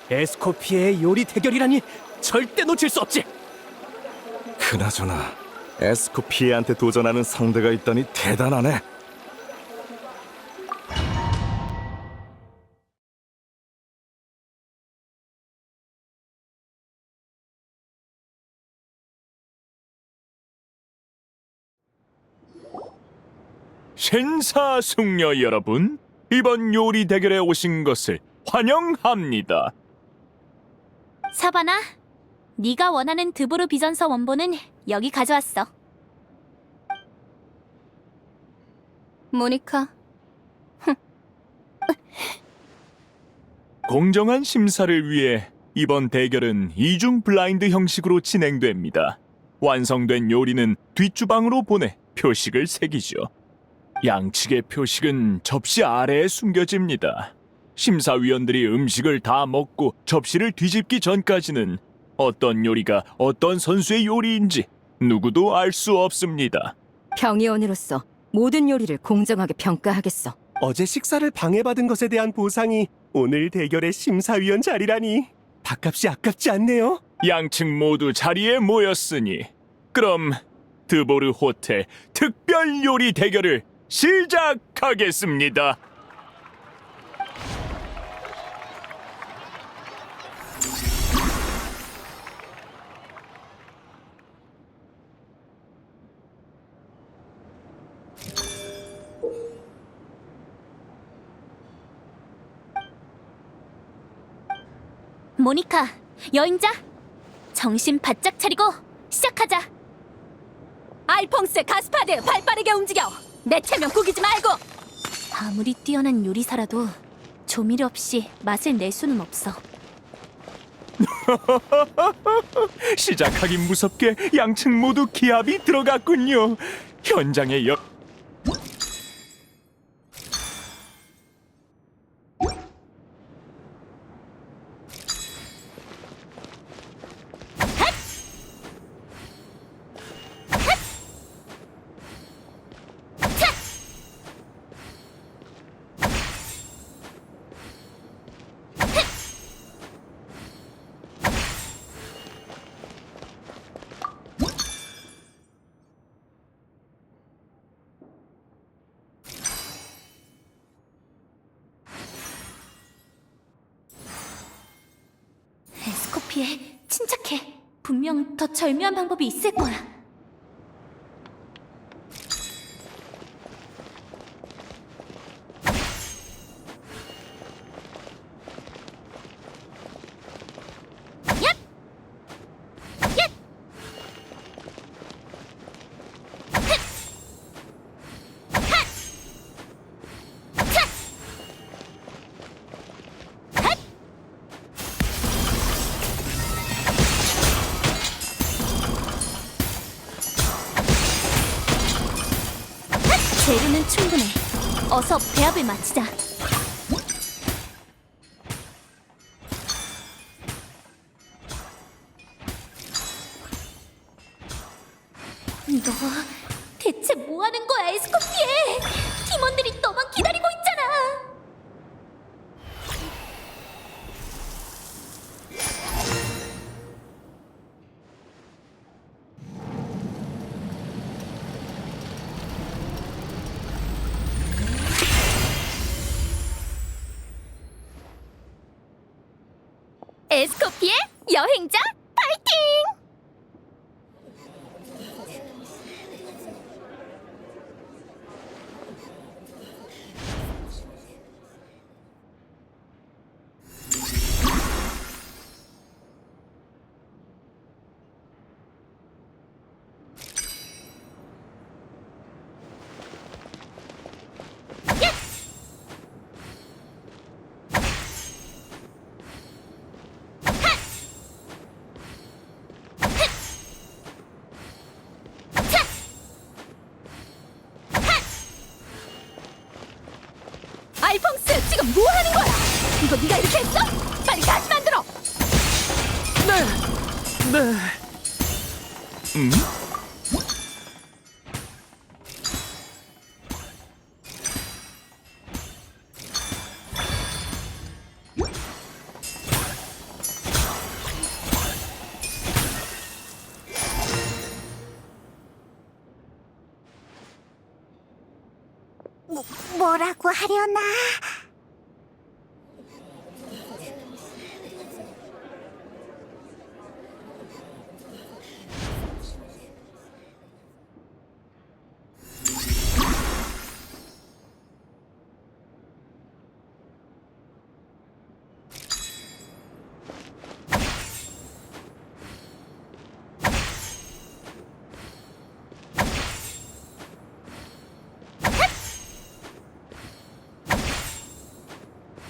에스코피의 요리 대결이라니 절대 놓칠 수 없지. 그나저나 에스코피에한테 도전하는 상대가 있다니 대단하네. 신사숙녀 여러분, 이번 요리 대결에 오신 것을 환영합니다. 사바나, 네가 원하는 드보르 비전서 원본은 여기 가져왔어. 모니카, 공정한 심사를 위해 이번 대결은 이중 블라인드 형식으로 진행됩니다. 완성된 요리는 뒷주방으로 보내 표식을 새기죠. 양측의 표식은 접시 아래에 숨겨집니다. 심사위원들이 음식을 다 먹고 접시를 뒤집기 전까지는 어떤 요리가 어떤 선수의 요리인지 누구도 알 수 없습니다. 평의원으로서 모든 요리를 공정하게 평가하겠어. 어제 식사를 방해받은 것에 대한 보상이 오늘 대결의 심사위원 자리라니 밥값이 아깝지 않네요. 양측 모두 자리에 모였으니 그럼 드보르 호텔 특별 요리 대결을 시작하겠습니다. 모니카, 여행자, 정신 바짝 차리고 시작하자. 알퐁스, 가스파드, 발 빠르게 움직여. 내 체면 구기지 말고. 아무리 뛰어난 요리사라도 조미료 없이 맛을 낼 수는 없어. 시작하기 무섭게 양측 모두 기합이 들어갔군요. 현장에 에스코피에 침착해. 분명 더 절묘한 방법이 있을 거야. 얍! 얍! 헥! 핫! 차! 핫! 재료는 충분해. 어서 배합을 마치자. 너 대체 뭐 하는 거야, 에스코피에? 팀원들이 너만 기다리고 있잖아. 에스코피의 여행자 파이팅! 알퐁스, 지금 뭐 하는 거야? 이거 네가 이렇게 했어? 빨리 다시 만들어. 뭐라고 하려나?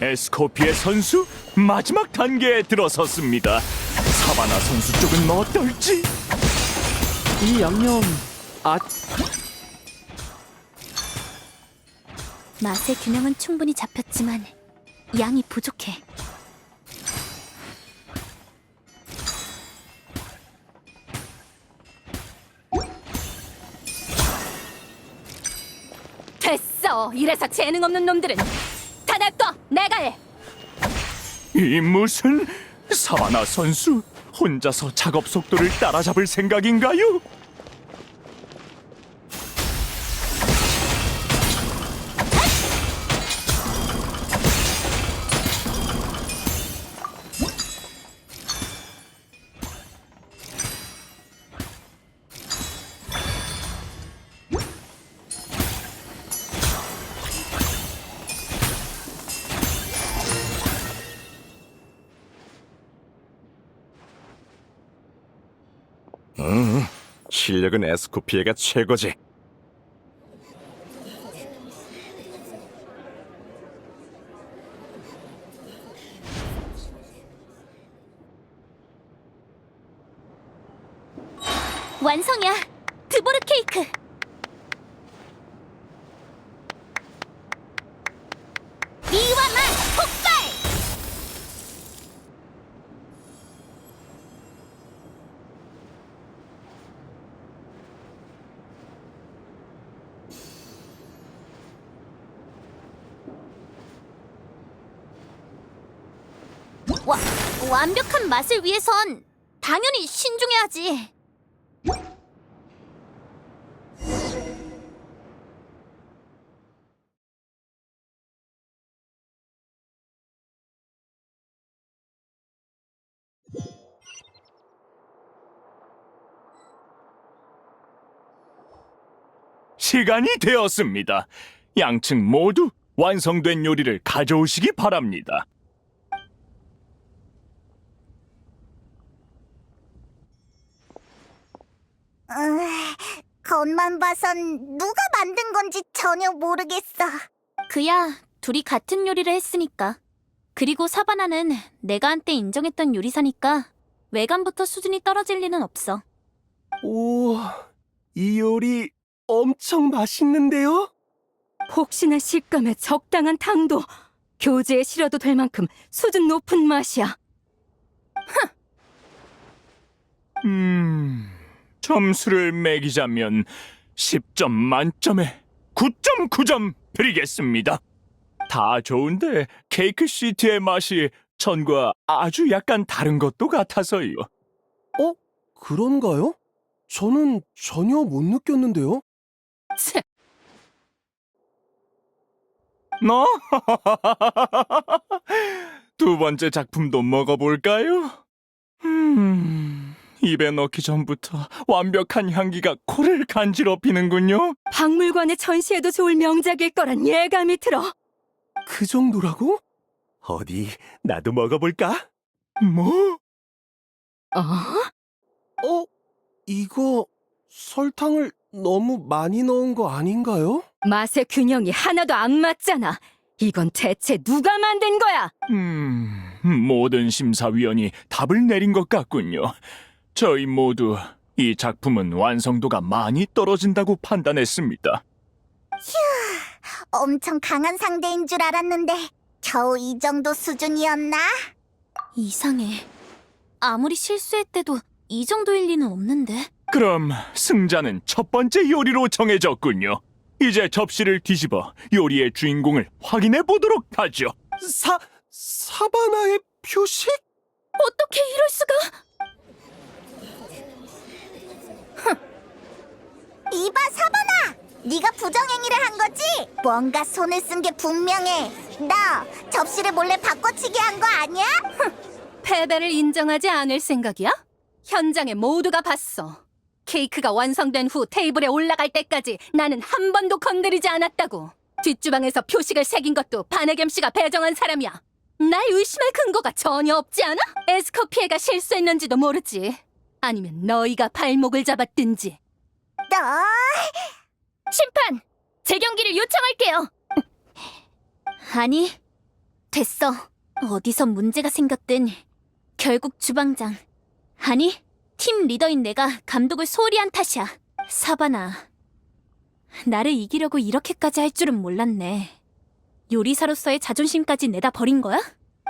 에스코피의 선수 마지막 단계에 들어섰습니다. 사바나 선수 쪽은 어떨지? 이 양념 맛의 균형은 충분히 잡혔지만 양이 부족해. 됐어. 이래서 재능 없는 놈들은 다 냅둬. 내가 해. 이 무슨 사바나 선수 혼자서 작업 속도를 따라잡을 생각인가요? 실력은 에스코피에가 최고지. 완성이야. 드보르 케이크. 미와 맛 폭발! 완벽한 맛을 위해선 당연히 신중해야지. 시간이 되었습니다. 양측 모두 완성된 요리를 가져오시기 바랍니다. 겉만 봐선 누가 만든 건지 전혀 모르겠어. 그야 둘이 같은 요리를 했으니까. 그리고 사바나는 내가 한때 인정했던 요리사니까 외관부터 수준이 떨어질 리는 없어. 오, 이 요리 엄청 맛있는데요? 혹시나 식감에 적당한 당도, 교재에 실어도 될 만큼 수준 높은 맛이야. 점수를 매기자면 10점 만점에 9.9점 드리겠습니다. 다 좋은데 케이크 시트의 맛이 전과 아주 약간 다른 것도 같아서요. 그런가요? 저는 전혀 못 느꼈는데요? 치, 너? 두 번째 작품도 먹어볼까요? 입에 넣기 전부터 완벽한 향기가 코를 간지럽히는군요. 박물관에 전시해도 좋을 명작일 거란 예감이 들어. 그 정도라고? 어디, 나도 먹어볼까? 뭐? 이거 설탕을 너무 많이 넣은 거 아닌가요? 맛의 균형이 하나도 안 맞잖아. 이건 대체 누가 만든 거야? 모든 심사위원이 답을 내린 것 같군요. 저희 모두 이 작품은 완성도가 많이 떨어진다고 판단했습니다. 엄청 강한 상대인 줄 알았는데 겨우 이 정도 수준이었나? 이상해. 아무리 실수했대도 이 정도일 리는 없는데. 그럼 승자는 첫 번째 요리로 정해졌군요. 이제 접시를 뒤집어 요리의 주인공을 확인해 보도록 하죠. 사바나의 표식? 어떻게 이럴 수가? 이봐 사바나! 네가 부정행위를 한 거지? 뭔가 손을 쓴 게 분명해. 너 접시를 몰래 바꿔치기 한 거 아니야? 패배를 인정하지 않을 생각이야? 현장에 모두가 봤어. 케이크가 완성된 후 테이블에 올라갈 때까지 나는 한 번도 건드리지 않았다고. 뒷주방에서 표식을 새긴 것도 바네겜 씨가 배정한 사람이야. 날 의심할 근거가 전혀 없지 않아? 에스커피에가 실수했는지도 모르지. 아니면 너희가 발목을 잡았든지. 너 심판! 재경기를 요청할게요. 아니, 됐어. 어디서 문제가 생겼든 결국 주방장, 아니, 팀 리더인 내가 감독을 소홀히 한 탓이야. 사바나, 나를 이기려고 이렇게까지 할 줄은 몰랐네. 요리사로서의 자존심까지 내다 버린 거야?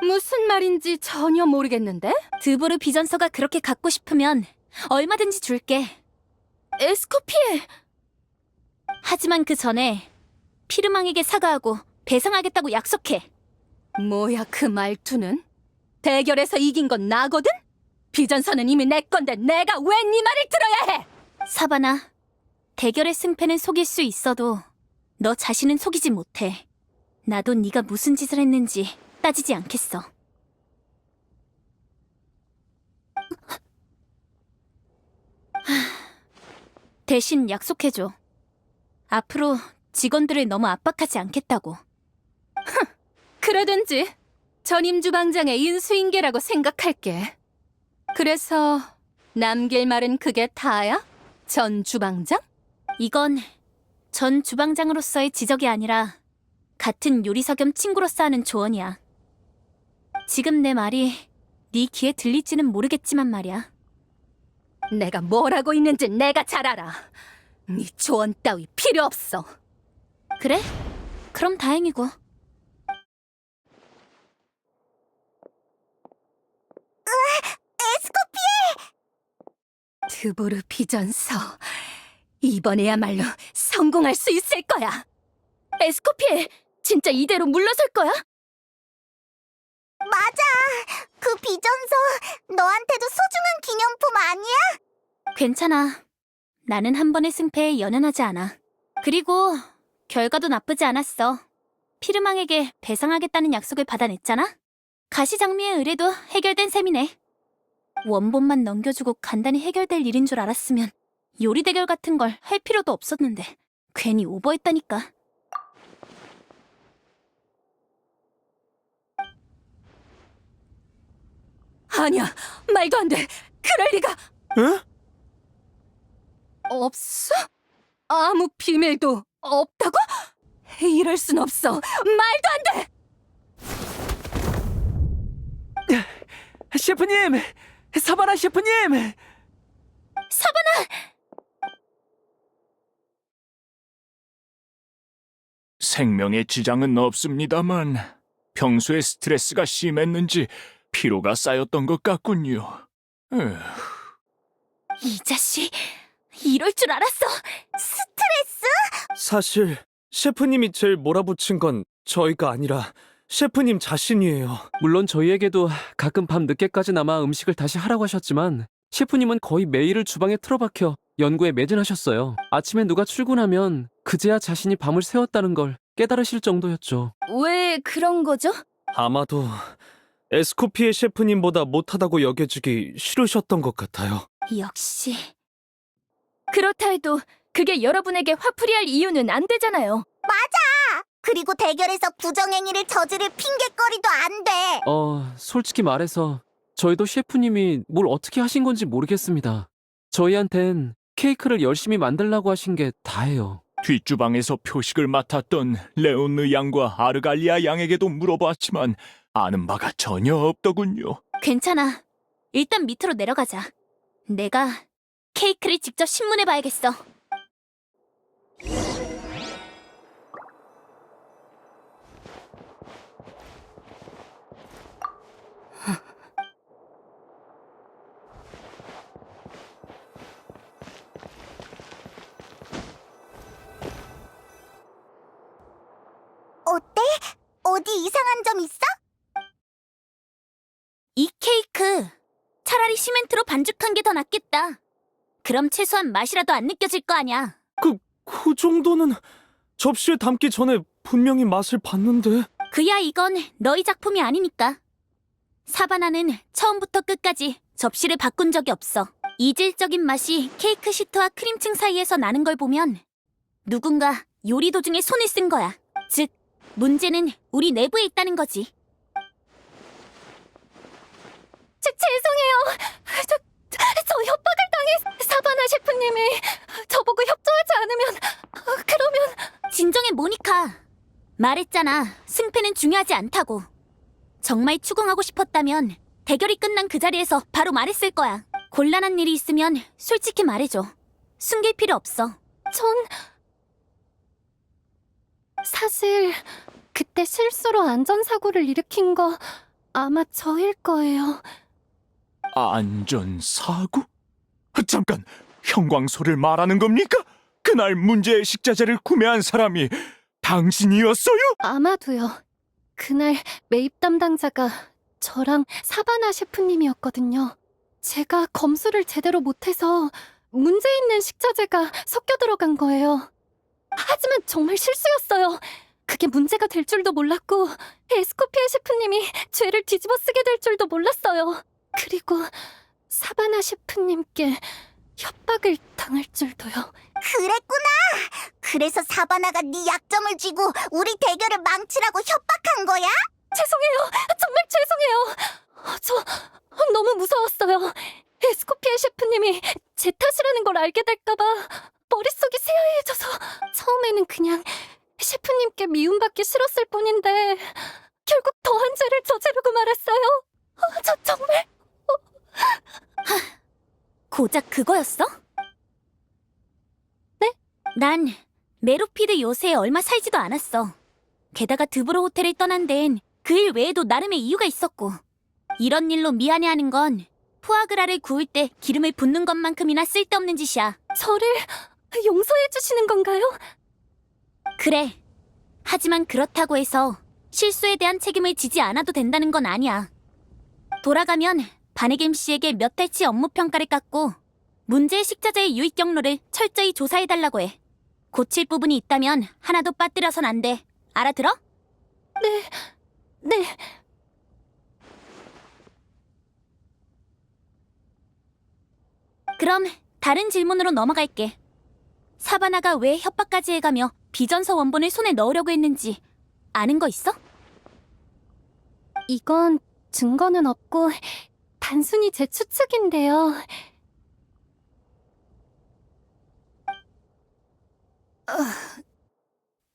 무슨 말인지 전혀 모르겠는데? 드보르 비전서가 그렇게 갖고 싶으면 얼마든지 줄게. 에스코피에! 하지만 그 전에 피르망에게 사과하고 배상하겠다고 약속해. 뭐야 그 말투는? 대결에서 이긴 건 나거든? 비전서는 이미 내 건데 내가 왜 네 말을 들어야 해? 사바나, 대결의 승패는 속일 수 있어도 너 자신은 속이지 못해. 나도 네가 무슨 짓을 했는지 따지지 않겠어. 대신 약속해줘. 앞으로 직원들을 너무 압박하지 않겠다고. 그러든지 전임 주방장의 인수인계라고 생각할게. 그래서 남길 말은 그게 다야? 전 주방장? 이건 전 주방장으로서의 지적이 아니라 같은 요리사 겸 친구로서 하는 조언이야. 지금 내 말이 네 귀에 들릴지는 모르겠지만 말이야. 내가 뭘 하고 있는지 내가 잘 알아. 네 조언 따위 필요 없어. 그래? 그럼 다행이고. 드보르 비전서. 이번에야말로 성공할 수 있을 거야. 에스코피에 진짜 이대로 물러설 거야? 맞아. 그 비전서 너한테도 소중한 기념품 아니야? 괜찮아. 나는 한 번의 승패에 연연하지 않아. 그리고 결과도 나쁘지 않았어. 피르망에게 배상하겠다는 약속을 받아냈잖아? 가시장미의 의뢰도 해결된 셈이네. 원본만 넘겨주고 간단히 해결될 일인 줄 알았으면 요리 대결 같은 걸 할 필요도 없었는데 괜히 오버했다니까. 아니야, 말도 안 돼. 그럴 리가. 응? 없어? 아무 비밀도 없다고? 이럴 순 없어. 말도 안 돼. 셰프님! 사바나 셰프님! 생명에 지장은 없습니다만 평소에 스트레스가 심했는지 피로가 쌓였던 것 같군요. 에휴. 이 자식, 이럴 줄 알았어. 사실 셰프님이 제일 몰아붙인 건 저희가 아니라 셰프님 자신이에요. 물론 저희에게도 가끔 밤 늦게까지나마 음식을 다시 하라고 하셨지만 셰프님은 거의 매일을 주방에 틀어박혀 연구에 매진하셨어요. 아침에 누가 출근하면 그제야 자신이 밤을 새웠다는 걸 깨달으실 정도였죠. 왜 그런 거죠? 아마도 에스코피에 셰프님보다 못하다고 여겨지기 싫으셨던 것 같아요. 역시. 그렇다 해도 그게 여러분에게 화풀이할 이유는 안 되잖아요. 그리고 대결에서 부정행위를 저지를 핑계거리도 안 돼. 솔직히 말해서 저희도 셰프님이 뭘 어떻게 하신 건지 모르겠습니다. 저희한텐 케이크를 열심히 만들라고 하신 게 다예요. 뒷주방에서 표식을 맡았던 레온느 양과 아르갈리아 양에게도 물어봤지만 아는 바가 전혀 없더군요. 괜찮아. 일단 밑으로 내려가자. 내가 케이크를 직접 신문해 봐야겠어. 어때? 어디 이상한 점 있어? 이 케이크 차라리 시멘트로 반죽한 게 더 낫겠다. 그럼 최소한 맛이라도 안 느껴질 거 아냐. 그 정도는 접시에 담기 전에 분명히 맛을 봤는데. 그야 이건 너희 작품이 아니니까. 사바나는 처음부터 끝까지 접시를 바꾼 적이 없어. 이질적인 맛이 케이크 시트와 크림층 사이에서 나는 걸 보면 누군가 요리 도중에 손을 쓴 거야. 즉, 문제는 우리 내부에 있다는 거지. 죄송해요. 저 협박을 당해. 사바나 셰프님이 저보고 협조하지 않으면 그러면 진정해, 모니카. 말했잖아. 승패는 중요하지 않다고. 정말 추궁하고 싶었다면 대결이 끝난 그 자리에서 바로 말했을 거야. 곤란한 일이 있으면 솔직히 말해줘. 숨길 필요 없어. 전 사실 그때 실수로 안전사고를 일으킨 거 아마 저일 거예요. 안전사고? 잠깐, 형광소를 말하는 겁니까? 그날 문제의 식자재를 구매한 사람이 당신이었어요? 아마도요. 그날 매입 담당자가 저랑 사바나 셰프님이었거든요. 제가 검수를 제대로 못해서 문제 있는 식자재가 섞여 들어간 거예요. 하지만 정말 실수였어요. 그게 문제가 될 줄도 몰랐고 에스코피에 셰프님이 죄를 뒤집어 쓰게 될 줄도 몰랐어요. 그리고 사바나 셰프님께 협박을 당할 줄도요. 그랬구나. 그래서 사바나가 네 약점을 쥐고 우리 대결을 망치라고 협박한 거야? 죄송해요. 정말 죄송해요. 저 너무 무서웠어요. 에스코피아 셰프님이 제 탓이라는 걸 알게 될까봐 머릿속이 새하얘져서 처음에는 그냥 셰프님께 미움받기 싫었을 뿐인데 결국 더한 죄를 저지르고 말았어요. 저 정말... 고작 그거였어? 네? 난 메로피드 요새에 얼마 살지도 않았어. 게다가 드브로 호텔을 떠난 데엔 그 일 외에도 나름의 이유가 있었고, 이런 일로 미안해하는 건 푸아그라를 구울 때 기름을 붓는 것만큼이나 쓸데없는 짓이야. 저를 용서해 주시는 건가요? 그래. 하지만 그렇다고 해서 실수에 대한 책임을 지지 않아도 된다는 건 아니야. 돌아가면 바네겜 씨에게 몇 달치 업무 평가를 깎고 문제의 식자재의 유입 경로를 철저히 조사해달라고 해. 고칠 부분이 있다면 하나도 빠뜨려선 안 돼. 알아들어? 네. 그럼 다른 질문으로 넘어갈게. 사바나가 왜 협박까지 해가며 비전서 원본을 손에 넣으려고 했는지 아는 거 있어? 이건 증거는 없고 단순히 제 추측인데요.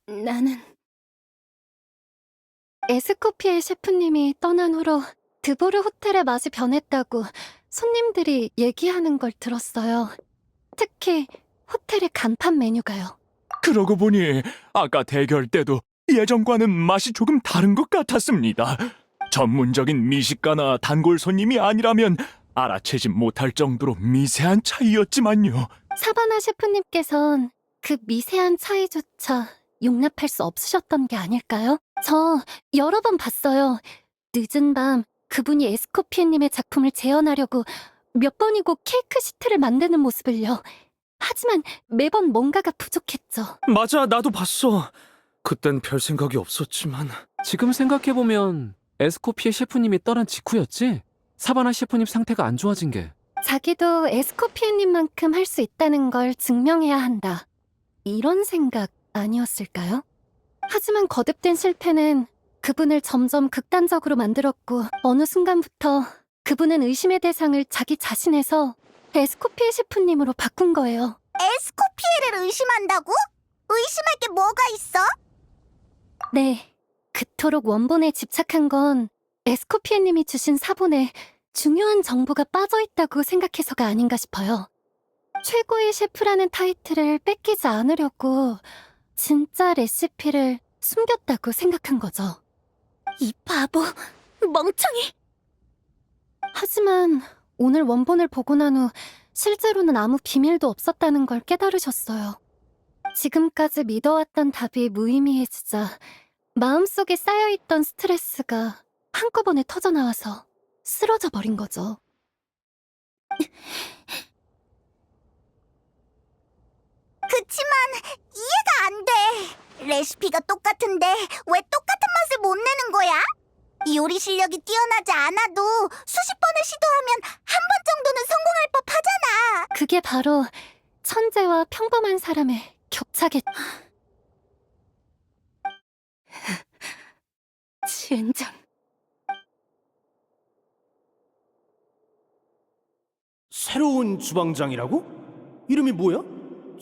나는 에스코피의 셰프님이 떠난 후로 드보르 호텔의 맛이 변했다고 손님들이 얘기하는 걸 들었어요. 특히 호텔의 간판 메뉴가요. 그러고 보니 아까 대결 때도 예전과는 맛이 조금 다른 것 같았습니다. 전문적인 미식가나 단골 손님이 아니라면 알아채지 못할 정도로 미세한 차이였지만요. 사바나 셰프님께선 그 미세한 차이조차 용납할 수 없으셨던 게 아닐까요? 저 여러 번 봤어요. 늦은 밤 그분이 에스코피에님의 작품을 재현하려고 몇 번이고 케이크 시트를 만드는 모습을요. 하지만 매번 뭔가가 부족했죠. 맞아, 나도 봤어. 그땐 별 생각이 없었지만. 지금 생각해보면 에스코피의 셰프님이 떠난 직후였지? 사바나 셰프님 상태가 안 좋아진 게. 자기도 에스코피에님만큼 할 수 있다는 걸 증명해야 한다. 이런 생각 아니었을까요? 하지만 거듭된 실패는 그분을 점점 극단적으로 만들었고 어느 순간부터 그분은 의심의 대상을 자기 자신에서 에스코피에 셰프님으로 바꾼 거예요. 에스코피에를 의심한다고? 의심할 게 뭐가 있어? 네, 그토록 원본에 집착한 건 에스코피에님이 주신 사본에 중요한 정보가 빠져있다고 생각해서가 아닌가 싶어요. 최고의 셰프라는 타이틀을 뺏기지 않으려고 진짜 레시피를 숨겼다고 생각한 거죠. 이 바보, 멍청이! 하지만 오늘 원본을 보고 난 후 실제로는 아무 비밀도 없었다는 걸 깨달으셨어요. 지금까지 믿어왔던 답이 무의미해지자 마음속에 쌓여있던 스트레스가 한꺼번에 터져나와서 쓰러져 버린 거죠. 그치만 이해가 안 돼. 레시피가 똑같은데 왜 똑같은 맛을 못 내는 거야? 요리 실력이 뛰어나지 않아도 수십 번을 시도하면 한 번 정도는 성공할 법 하잖아. 그게 바로 천재와 평범한 사람의 격차겠... 젠장... 새로운 주방장이라고? 이름이 뭐야?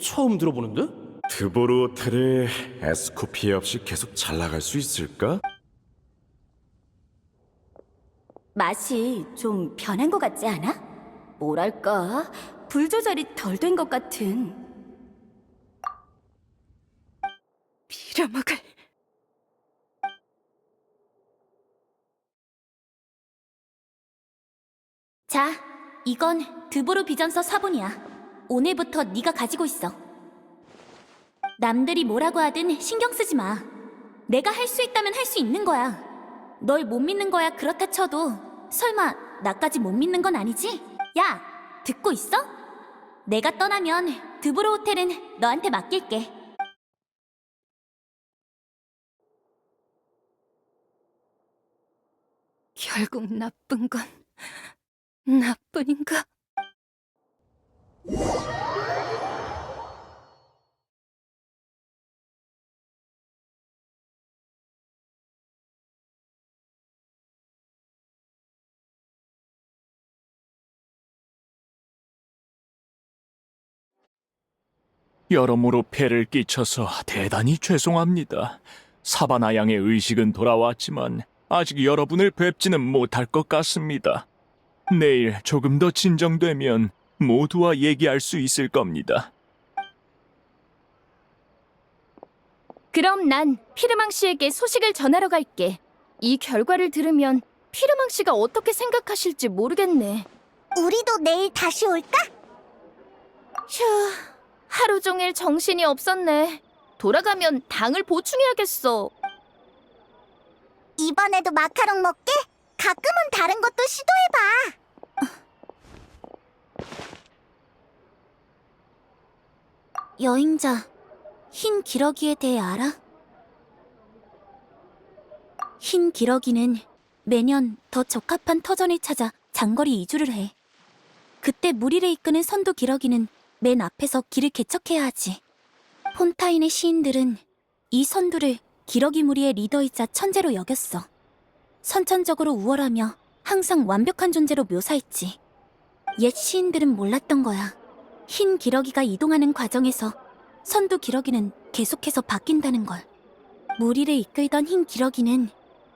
처음 들어보는데? 드보르 호텔이 에스코피에 없이 계속 잘 나갈 수 있을까? 맛이 좀 변한 것 같지 않아? 뭐랄까, 불 조절이 덜 된 것 같은. 빌어먹을. 자, 이건 드보르 비전서 사본이야. 오늘부터 네가 가지고 있어. 남들이 뭐라고 하든 신경 쓰지 마. 내가 할 수 있다면 할 수 있는 거야. 널 못 믿는 거야 그렇다 쳐도 설마 나까지 못 믿는 건 아니지? 야, 듣고 있어? 내가 떠나면 드보르 호텔은 너한테 맡길게. 결국 나쁜 건 나뿐인가? 여러모로 폐를 끼쳐서 대단히 죄송합니다. 사바나 양의 의식은 돌아왔지만 아직 여러분을 뵙지는 못할 것 같습니다. 내일 조금 더 진정되면 모두와 얘기할 수 있을 겁니다. 그럼 난 피르망 씨에게 소식을 전하러 갈게. 이 결과를 들으면 피르망 씨가 어떻게 생각하실지 모르겠네. 우리도 내일 다시 올까? 휴, 하루 종일 정신이 없었네. 돌아가면 당을 보충해야겠어. 이번에도 마카롱 먹게? 가끔은 다른 것도 시도해봐. 여행자 흰 기러기에 대해 알아? 흰 기러기는 매년 더 적합한 터전을 찾아 장거리 이주를 해. 그때 무리를 이끄는 선두 기러기는 맨 앞에서 길을 개척해야 하지. 폰타인의 시인들은 이 선두를 기러기 무리의 리더이자 천재로 여겼어. 선천적으로 우월하며 항상 완벽한 존재로 묘사했지. 옛 시인들은 몰랐던 거야. 흰 기러기가 이동하는 과정에서 선두 기러기는 계속해서 바뀐다는 걸. 무리를 이끌던 흰 기러기는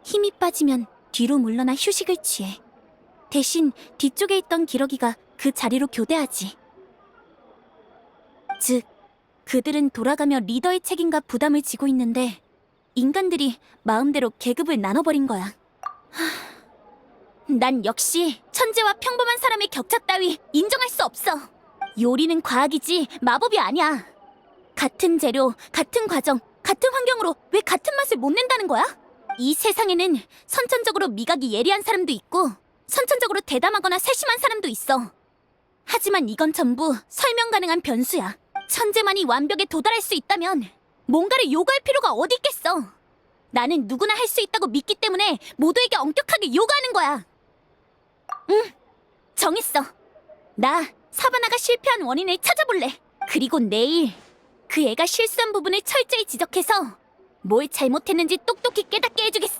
힘이 빠지면 뒤로 물러나 휴식을 취해. 대신 뒤쪽에 있던 기러기가 그 자리로 교대하지. 즉, 그들은 돌아가며 리더의 책임과 부담을 지고 있는데 인간들이 마음대로 계급을 나눠버린 거야. 난 역시 천재와 평범한 사람의 격차 따위 인정할 수 없어. 요리는 과학이지 마법이 아니야. 같은 재료, 같은 과정, 같은 환경으로 왜 같은 맛을 못 낸다는 거야? 이 세상에는 선천적으로 미각이 예리한 사람도 있고 선천적으로 대담하거나 세심한 사람도 있어. 하지만 이건 전부 설명 가능한 변수야. 천재만이 완벽에 도달할 수 있다면 뭔가를 요구할 필요가 어디 있겠어. 나는 누구나 할 수 있다고 믿기 때문에 모두에게 엄격하게 요구하는 거야. 응, 정했어. 나 사바나가 실패한 원인을 찾아볼래. 그리고 내일 그 애가 실수한 부분을 철저히 지적해서 뭘 잘못했는지 똑똑히 깨닫게 해주겠어.